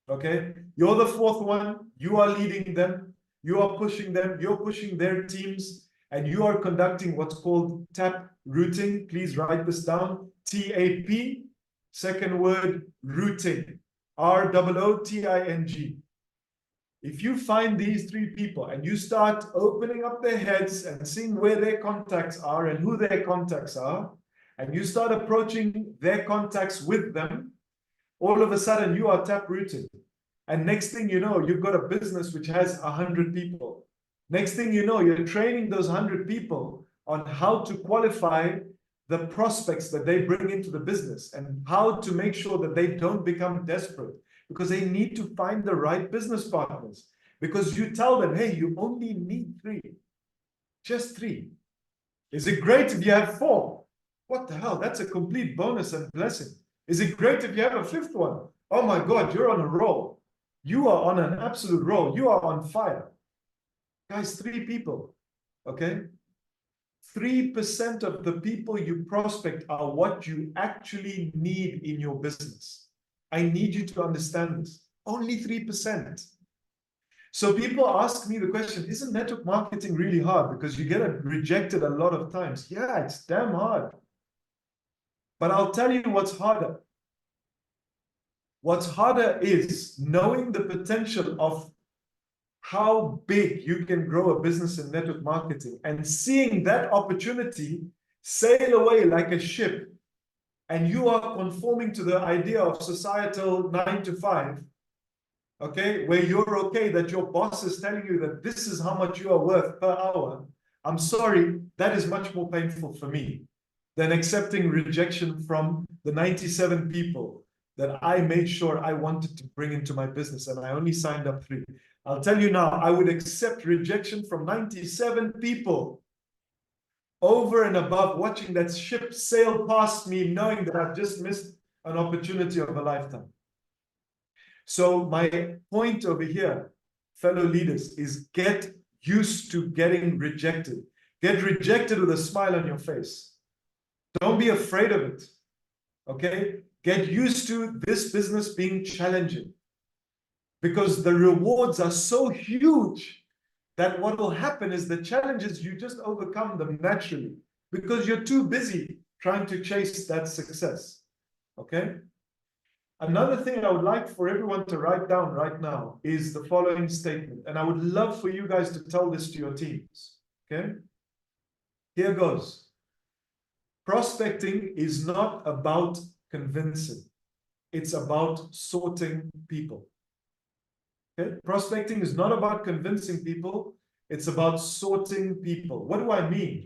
okay? You're the 4th one. You are leading them. You are pushing them, you're pushing their teams, and you are conducting what's called tap routing. Please write this down. TAP, second word, routing. ROOTING. If you find these 3 people and you start opening up their heads and seeing where their contacts are and who their contacts are, and you start approaching their contacts with them, all of a sudden you are tap routing. And next thing you know, you've got a business which has 100 people. Next thing you know, you're training those 100 people on how to qualify the prospects that they bring into the business and how to make sure that they don't become desperate, because they need to find the right business partners. Because you tell them, hey, you only need 3. Just 3. Is it great if you have 4? What the hell? That's a complete bonus and blessing. Is it great if you have a 5th one? Oh my God, you're on a roll. You are on an absolute roll. You are on fire. Guys, 3 people, okay? 3% of the people you prospect are what you actually need in your business. I need you to understand this. Only 3%. So people ask me the question, isn't network marketing really hard? Because you get rejected a lot of times. Yeah, it's damn hard. But I'll tell you what's harder. What's harder is knowing the potential of how big you can grow a business in network marketing and seeing that opportunity sail away like a ship, and you are conforming to the idea of societal 9 to 5, okay, where you're okay that your boss is telling you that this is how much you are worth per hour. I'm sorry, that is much more painful for me than accepting rejection from the 97 people that I made sure I wanted to bring into my business, and I only signed up 3. I'll tell you now, I would accept rejection from 97 people over and above watching that ship sail past me, knowing that I've just missed an opportunity of a lifetime. So my point over here, fellow leaders, is get used to getting rejected. Get rejected with a smile on your face. Don't be afraid of it, okay? Get used to this business being challenging, because the rewards are so huge that what will happen is the challenges, you just overcome them naturally because you're too busy trying to chase that success, okay? Another thing I would like for everyone to write down right now is the following statement, and I would love for you guys to tell this to your teams, okay? Here goes. Prospecting is not about convincing. it's about sorting people. Okay? Prospecting is not about convincing people, it's about sorting people. What do I mean?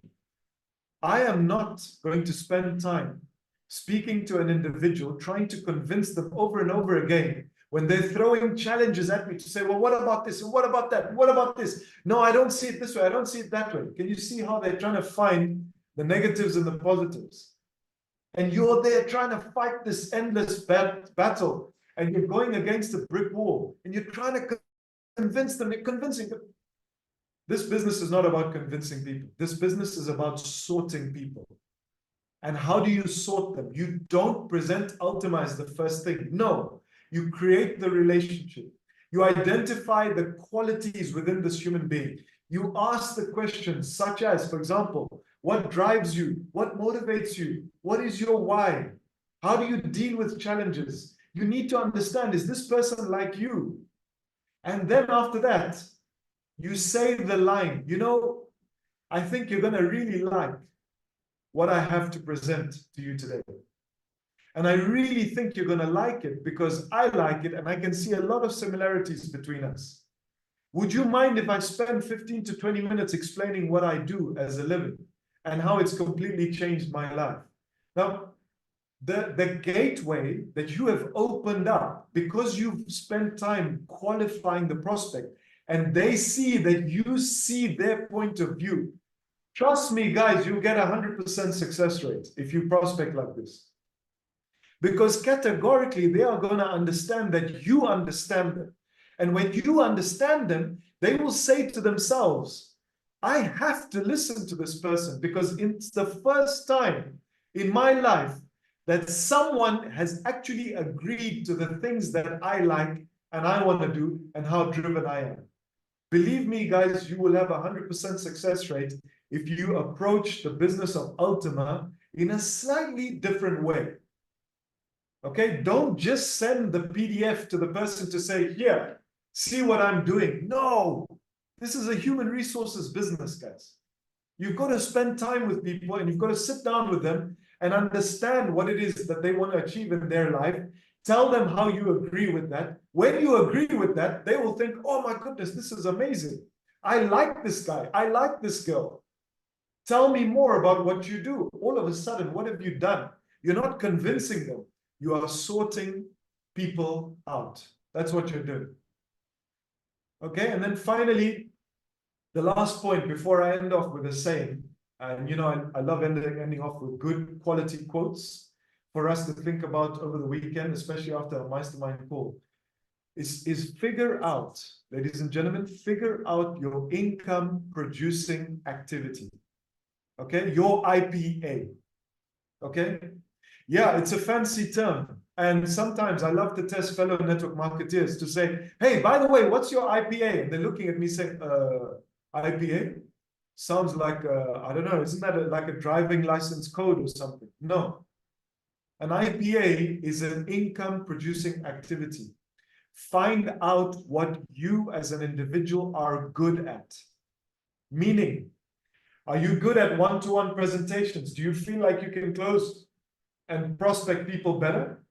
I am not going to spend time speaking to an individual, trying to convince them over and over again when they're throwing challenges at me to say, well, what about this? And what about that? What about this? No, I don't see it this way. I don't see it that way. Can you see how they're trying to find the negatives and the positives? And you're there trying to fight this endless battle, and you're going against a brick wall, and you're trying to convince them, you're convincing them. This business is not about convincing people. This business is about sorting people. And how do you sort them? You don't present Ultima as the first thing. No, you create the relationship. You identify the qualities within this human being. You ask the questions such as, for example, what drives you? What motivates you? What is your why? How do you deal with challenges? You need to understand, is this person like you? And then after that, you say the line, you know, I think you're going to really like what I have to present to you today. And I really think you're going to like it because I like it and I can see a lot of similarities between us. Would you mind if I spend 15 to 20 minutes explaining what I do as a living and how it's completely changed my life? Now, the gateway that you have opened up because you've spent time qualifying the prospect and they see that you see their point of view. Trust me, guys, you get 100% success rate if you prospect like this. Because categorically, they are going to understand that you understand them. And when you understand them, they will say to themselves, I have to listen to this person because it's the first time in my life that someone has actually agreed to the things that I like and I want to do and how driven I am. Believe me, guys, you will have 100% success rate if you approach the business of Ultima in a slightly different way. Okay, don't just send the PDF to the person to say, here, see what I'm doing. No, this is a human resources business, guys. You've got to spend time with people and you've got to sit down with them and understand what it is that they want to achieve in their life. Tell them how you agree with that. When you agree with that, they will think, oh my goodness, this is amazing. I like this guy. I like this girl. Tell me more about what you do. All of a sudden, what have you done? You're not convincing them. You are sorting people out. That's what you're doing. Okay, and then finally, the last point before I end off with a saying, and you know, I love ending off with good quality quotes for us to think about over the weekend, especially after a mastermind call, is figure out, ladies and gentlemen, figure out your income producing activity. Okay, your IPA. Okay, yeah, it's a fancy term. And sometimes I love to test fellow network marketeers to say, hey, by the way, what's your IPA? And they're looking at me saying, IPA? Sounds like, I don't know, isn't that like a driving license code or something? No. An IPA is an income producing activity. Find out what you as an individual are good at. Meaning, are you good at one-to-one presentations? Do you feel like you can close and prospect people better?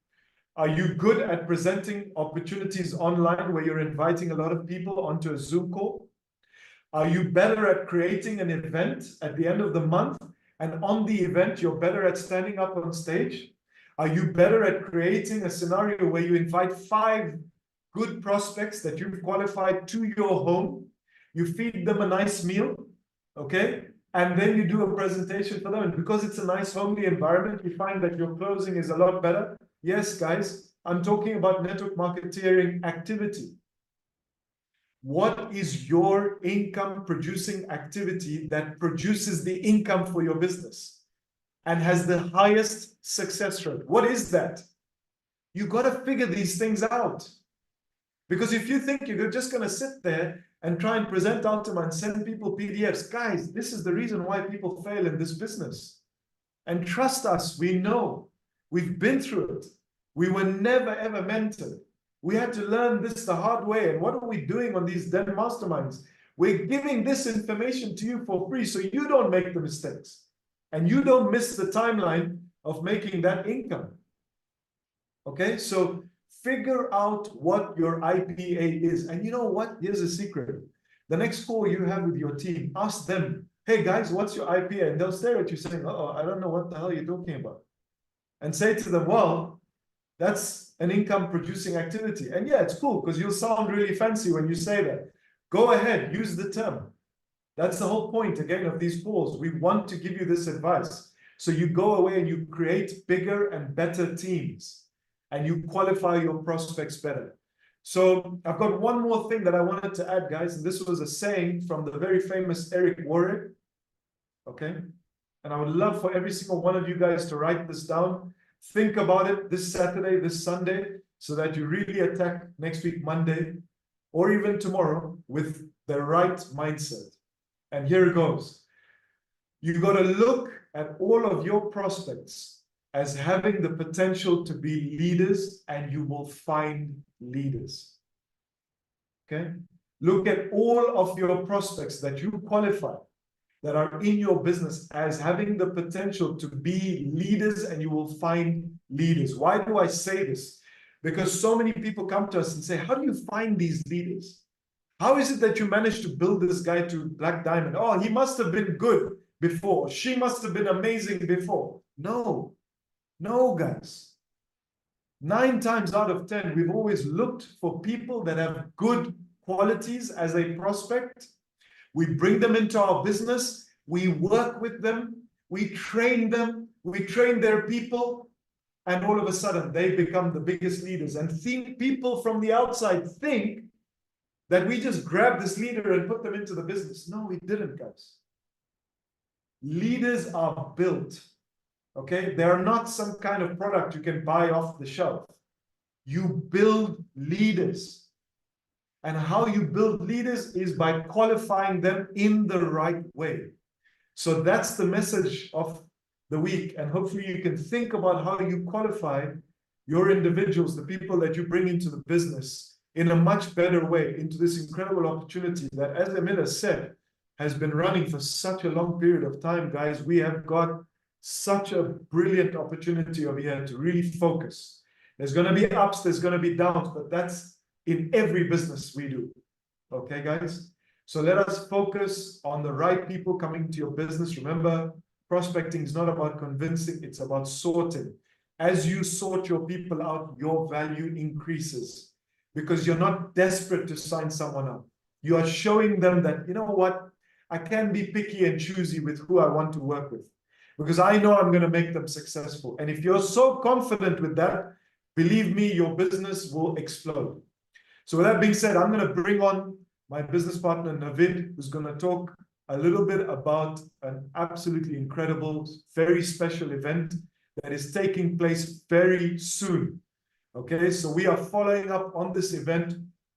Are you good at presenting opportunities online where you're inviting a lot of people onto a Zoom call? Are you better at creating an event at the end of the month and on the event you're better at standing up on stage? Are you better at creating a scenario where you invite 5 good prospects that you've qualified to your home? You feed them a nice meal, okay? And then you do a presentation for them. And because it's a nice homely environment, you find that your closing is a lot better. Yes, guys, I'm talking about network marketing activity. What is your income producing activity that produces the income for your business and has the highest success rate? What is that? You got to figure these things out. Because if you think you're just going to sit there and try and present Ultima and send people PDFs, guys, this is the reason why people fail in this business. And trust us, we know. We've been through it. We were never, ever mentored. We had to learn this the hard way. And what are we doing on these Den masterminds? We're giving this information to you for free so you don't make the mistakes. And you don't miss the timeline of making that income. Okay, so figure out what your IPA is. And you know what? Here's a secret. The next call you have with your team, ask them, hey guys, what's your IPA? And they'll stare at you saying, oh, I don't know what the hell you're talking about. And say to them, well, that's an income producing activity. And yeah, it's cool because you'll sound really fancy when you say that. Go ahead, use the term. That's the whole point, again, of these calls. We want to give you this advice. So you go away and you create bigger and better teams, and you qualify your prospects better. So I've got one more thing that I wanted to add, guys. And this was a saying from the very famous Eric Warwick. Okay. And I would love for every single one of you guys to write this down. Think about it this Saturday, this Sunday, so that you really attack next week, Monday, or even tomorrow with the right mindset. And here it goes. You got to look at all of your prospects as having the potential to be leaders, and you will find leaders. Okay? Look at all of your prospects that you qualify that are in your business as having the potential to be leaders, and you will find leaders. Why do I say this? Because so many people come to us and say, how do you find these leaders? How is it that you managed to build this guy to Black Diamond? Oh, he must have been good before. She must have been amazing before. No, guys. 9 times out of 10, we've always looked for people that have good qualities as a prospect. We bring them into our business. We work with them. We train them. We train their people. And all of a sudden, they become the biggest leaders. And people from the outside think that we just grab this leader and put them into the business. No, we didn't, guys. Leaders are built, okay? They are not some kind of product you can buy off the shelf. You build leaders. And how you build leaders is by qualifying them in the right way. So that's the message of the week. And hopefully you can think about how you qualify your individuals, the people that you bring into the business, in a much better way, into this incredible opportunity that, as Amir said, has been running for such a long period of time, guys. We have got such a brilliant opportunity over here to really focus. There's going to be ups, there's going to be downs, but that's in every business we do. Okay, guys? So let us focus on the right people coming to your business. Remember, prospecting is not about convincing, it's about sorting. As you sort your people out, your value increases. Because you're not desperate to sign someone up. You are showing them that, you know what, I can be picky and choosy with who I want to work with. Because I know I'm going to make them successful. And if you're so confident with that, believe me, your business will explode. So with that being said, I'm going to bring on my business partner, Navid, who's going to talk a little bit about an absolutely incredible, very special event that is taking place very soon. Okay, so we are following up on this event.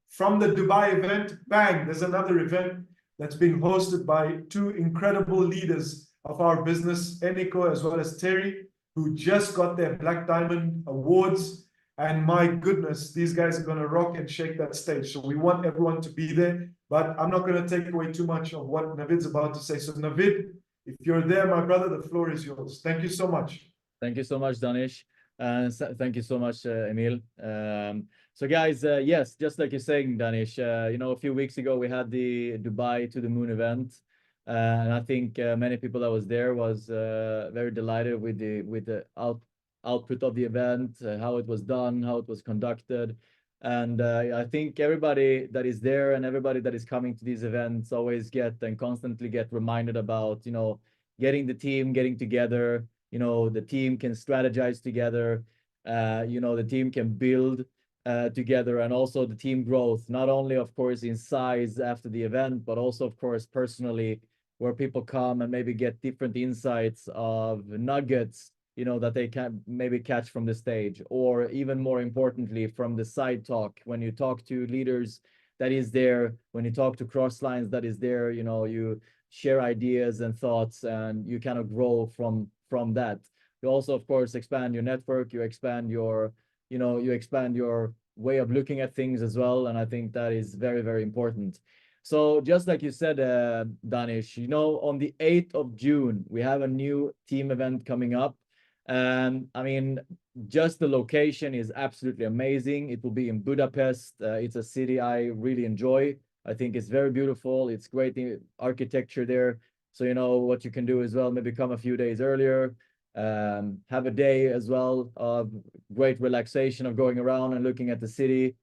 From the Dubai event, bang, there's another event that's being hosted by 2 incredible leaders of our business, Eniko as well as Terry, who just got their Black Diamond Awards. And my goodness, these guys are going to rock and shake that stage. So we want everyone to be there. But I'm not going to take away too much of what Navid's about to say. So Navid, if you're there, my brother, the floor is yours. Thank you so much. Thank you so much, Danish. Thank you so much, Emil. So guys, yes, just like you're saying, Danish, you know, a few weeks ago, we had the Dubai to the Moon event. And I think many people that was there was very delighted with the output of the event, how it was done, how it was conducted. And I think everybody that is there and everybody that is coming to these events always constantly get reminded about, you know, getting the team, getting together. You know, the team can strategize together, you know, the team can build together, and also the team growth, not only, of course, in size after the event, but also, of course, personally, where people come and maybe get different insights of nuggets, you know, that they can maybe catch from the stage, or even more importantly, from the side talk, when you talk to leaders that is there, when you talk to cross lines that is there, you know, you share ideas and thoughts, and you kind of grow from that. You also, of course, expand your network, you expand your, you know, you expand your way of looking at things as well. And I think that is very, very important. So just like you said, Danish, you know, on the 8th of June, we have a new team event coming up. And I mean, just the location is absolutely amazing. It will be in Budapest. It's a city I really enjoy. I think it's very beautiful. It's great architecture there. So, you know, what you can do as well, maybe come a few days earlier, have a day as well of great relaxation of going around and looking at the city.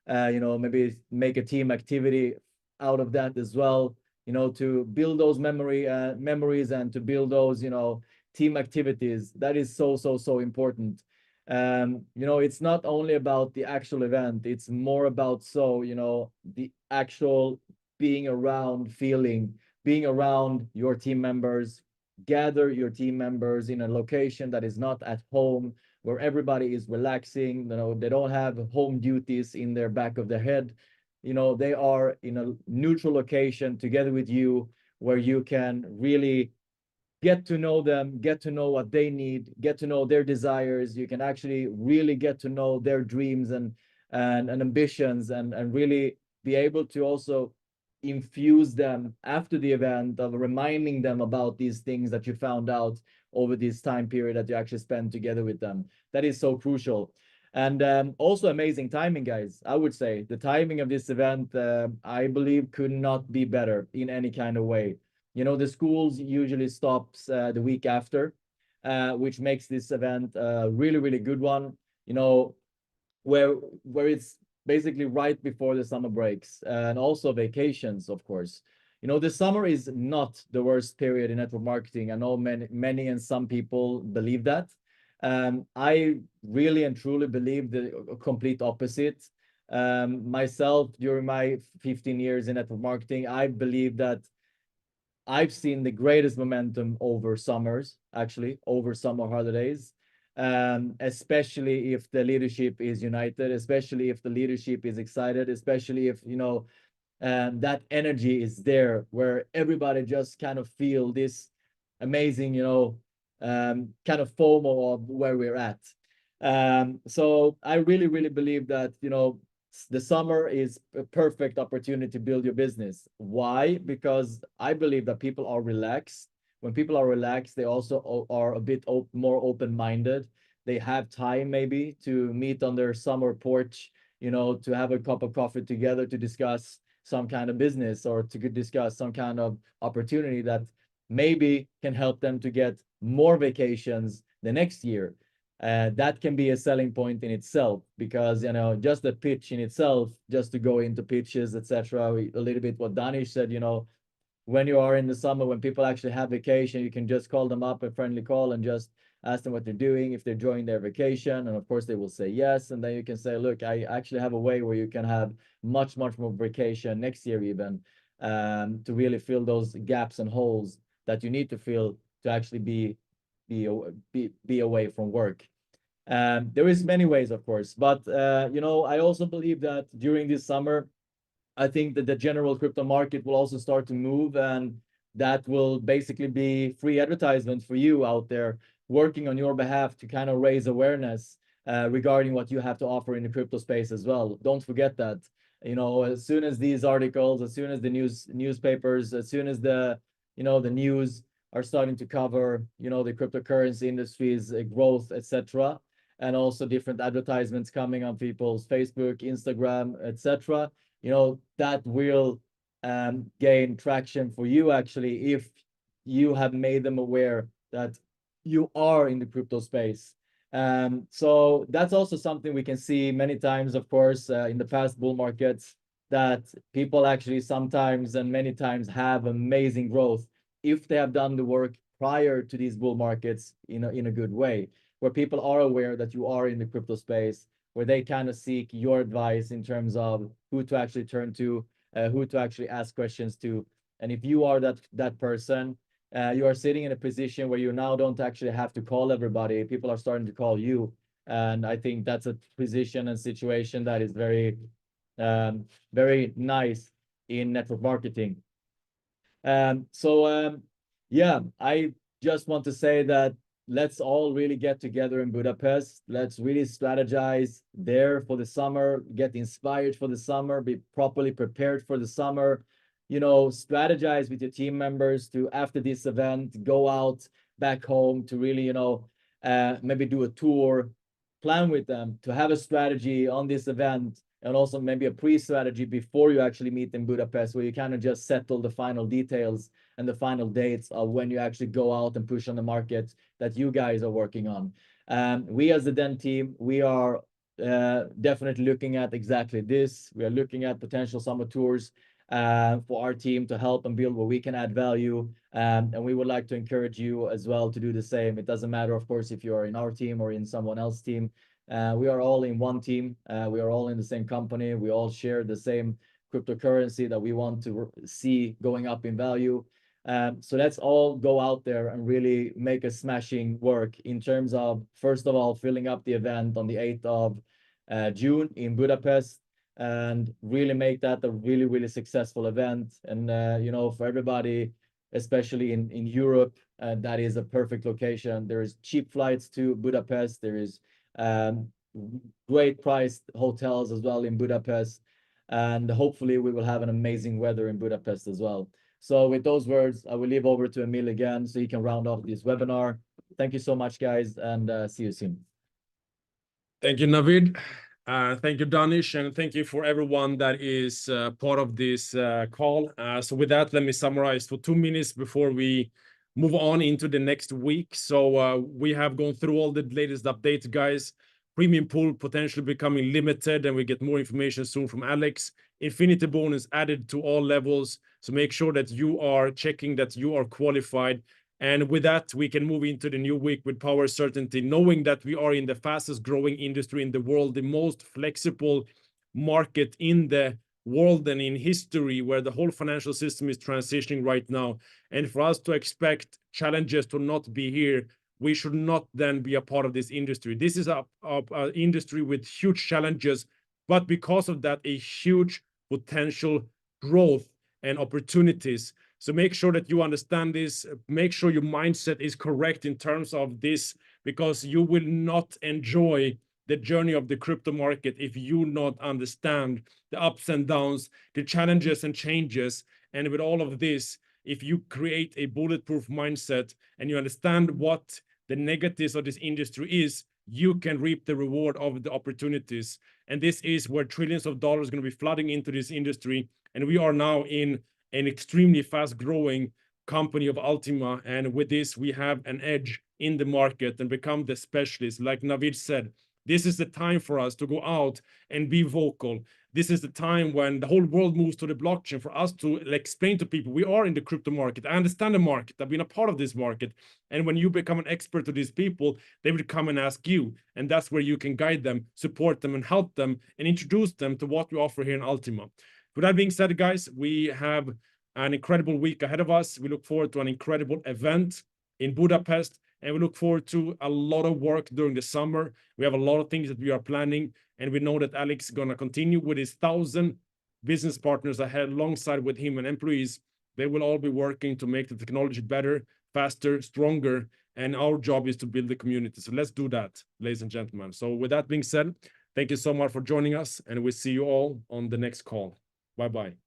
You know, maybe make a team activity out of that as well, you know, to build those memories and to build those, you know, team activities. That is so important. You know, it's not only about the actual event, it's more about, you know, the actual being around feeling, being around your team members, gather your team members in a location that is not at home, where everybody is relaxing, you know, they don't have home duties in their back of their head. You know, they are in a neutral location together with you, where you can really get to know them, get to know what they need, get to know their desires. You can actually really get to know their dreams and ambitions, and really be able to also infuse them after the event of reminding them about these things that you found out over this time period that you actually spend together with them. That is so crucial. And also amazing timing, guys. I would say the timing of this event, I believe, could not be better in any kind of way. You know, the schools usually stops the week after, which makes this event a really good one, you know, where it's basically right before the summer breaks, and also vacations, of course. You know, the summer is not the worst period in network marketing. I know many and some people believe that. I really and truly believe the complete opposite. Myself, during my 15 years in network marketing, I believe that I've seen the greatest momentum over summers, actually, over summer holidays, especially if the leadership is united, especially if the leadership is excited, especially if, you know, that energy is there, where everybody just kind of feel this amazing, you know, kind of FOMO of where we're at. So I really believe that, you know, the summer is a perfect opportunity to build your business. Why? Because I believe that people are relaxed. When people are relaxed, they also are a bit more open-minded. They have time maybe to meet on their summer porch, you know, to have a cup of coffee together, to discuss some kind of business, or to discuss some kind of opportunity that maybe can help them to get more vacations the next year. That can be a selling point in itself, because, you know, just the pitch in itself, just to go into pitches, etc. A little bit what Danish said, you know, when you are in the summer, when people actually have vacation, you can just call them up, a friendly call, and just ask them what they're doing, if they're enjoying their vacation, and of course they will say yes. And then you can say, look, I actually have a way where you can have much more vacation next year even, to really fill those gaps and holes that you need to fill to actually be away from work. There is many ways, of course, but you know, I also believe that during this summer, I think that the general crypto market will also start to move, and that will basically be free advertisement for you out there, working on your behalf to kind of raise awareness regarding what you have to offer in the crypto space as well. Don't forget that, you know, as soon as these articles, as soon as the newspapers, as soon as the, you know, the news are starting to cover, you know, the cryptocurrency industry's growth, etc., and also different advertisements coming on people's Facebook, Instagram, etc., you know, that will gain traction for you, actually, if you have made them aware that you are in the crypto space. So that's also something we can see many times, of course, in the past bull markets, that people actually sometimes and many times have amazing growth if they have done the work prior to these bull markets in a good way, where people are aware that you are in the crypto space, where they kind of seek your advice in terms of who to actually turn to, who to actually ask questions to. And if you are that person, you are sitting in a position where you now don't actually have to call everybody. People are starting to call you. And I think that's a position and situation that is very, very nice in network marketing. Yeah, I just want to say that let's all really get together in Budapest. Let's really strategize there for the summer, get inspired for the summer, be properly prepared for the summer, you know, strategize with your team members to, after this event, go out back home to really, you know, maybe do a tour, plan with them, to have a strategy on this event, and also maybe a pre-strategy before you actually meet in Budapest, where you kind of just settle the final details and the final dates of when you actually go out and push on the market that you guys are working on. We as the Den team, we are definitely looking at exactly this. We are looking at potential summer tours for our team to help and build where we can add value. And we would like to encourage you as well to do the same. It doesn't matter, of course, if you are in our team or in someone else's team. We are all in one team. We are all in the same company. We all share the same cryptocurrency that we want to see going up in value. So let's all go out there and really make a smashing work in terms of, first of all, filling up the event on the 8th of June in Budapest, and really make that a really, really successful event. And, you know, for everybody, especially in Europe, that is a perfect location. There is cheap flights to Budapest. There is great priced hotels as well in Budapest. And hopefully we will have an amazing weather in Budapest as well. So with those words, I will leave over to Emil again so he can round off this webinar. Thank you so much, guys, and see you soon. Thank you, Navid. Thank you, Danish, and thank you for everyone that is part of this call. So with that, let me summarize for 2 minutes before we move on into the next week. So we have gone through all the latest updates, guys. Premium pool potentially becoming limited, and we get more information soon from Alex. Infinity bonus added to all levels. So make sure that you are checking that you are qualified. And with that, we can move into the new week with power certainty, knowing that we are in the fastest growing industry in the world, the most flexible market in the world and in history, where the whole financial system is transitioning right now. And for us to expect challenges to not be here, we should not then be a part of this industry. This is an industry with huge challenges, but because of that, a huge potential growth and opportunities. So make sure that you understand this, make sure your mindset is correct in terms of this, because you will not enjoy the journey of the crypto market if you not understand the ups and downs, the challenges and changes. And with all of this, if you create a bulletproof mindset and you understand what the negatives of this industry is, you can reap the reward of the opportunities. And this is where trillions of dollars are going to be flooding into this industry. And we are now in an extremely fast growing company of Ultima. And with this, we have an edge in the market and become the specialist. Like Navid said, this is the time for us to go out and be vocal. This is the time when the whole world moves to the blockchain, for us to explain to people, we are in the crypto market. I understand the market. I've been a part of this market. And when you become an expert to these people, they will come and ask you. And that's where you can guide them, support them, and help them, and introduce them to what we offer here in Ultima. With that being said, guys, we have an incredible week ahead of us. We look forward to an incredible event in Budapest, and we look forward to a lot of work during the summer. We have a lot of things that we are planning, and we know that Alex is going to continue with his 1,000 business partners ahead, alongside with him and employees. They will all be working to make the technology better, faster, stronger, and our job is to build the community. So let's do that, ladies and gentlemen. So with that being said, thank you so much for joining us, and we'll see you all on the next call. Bye-bye.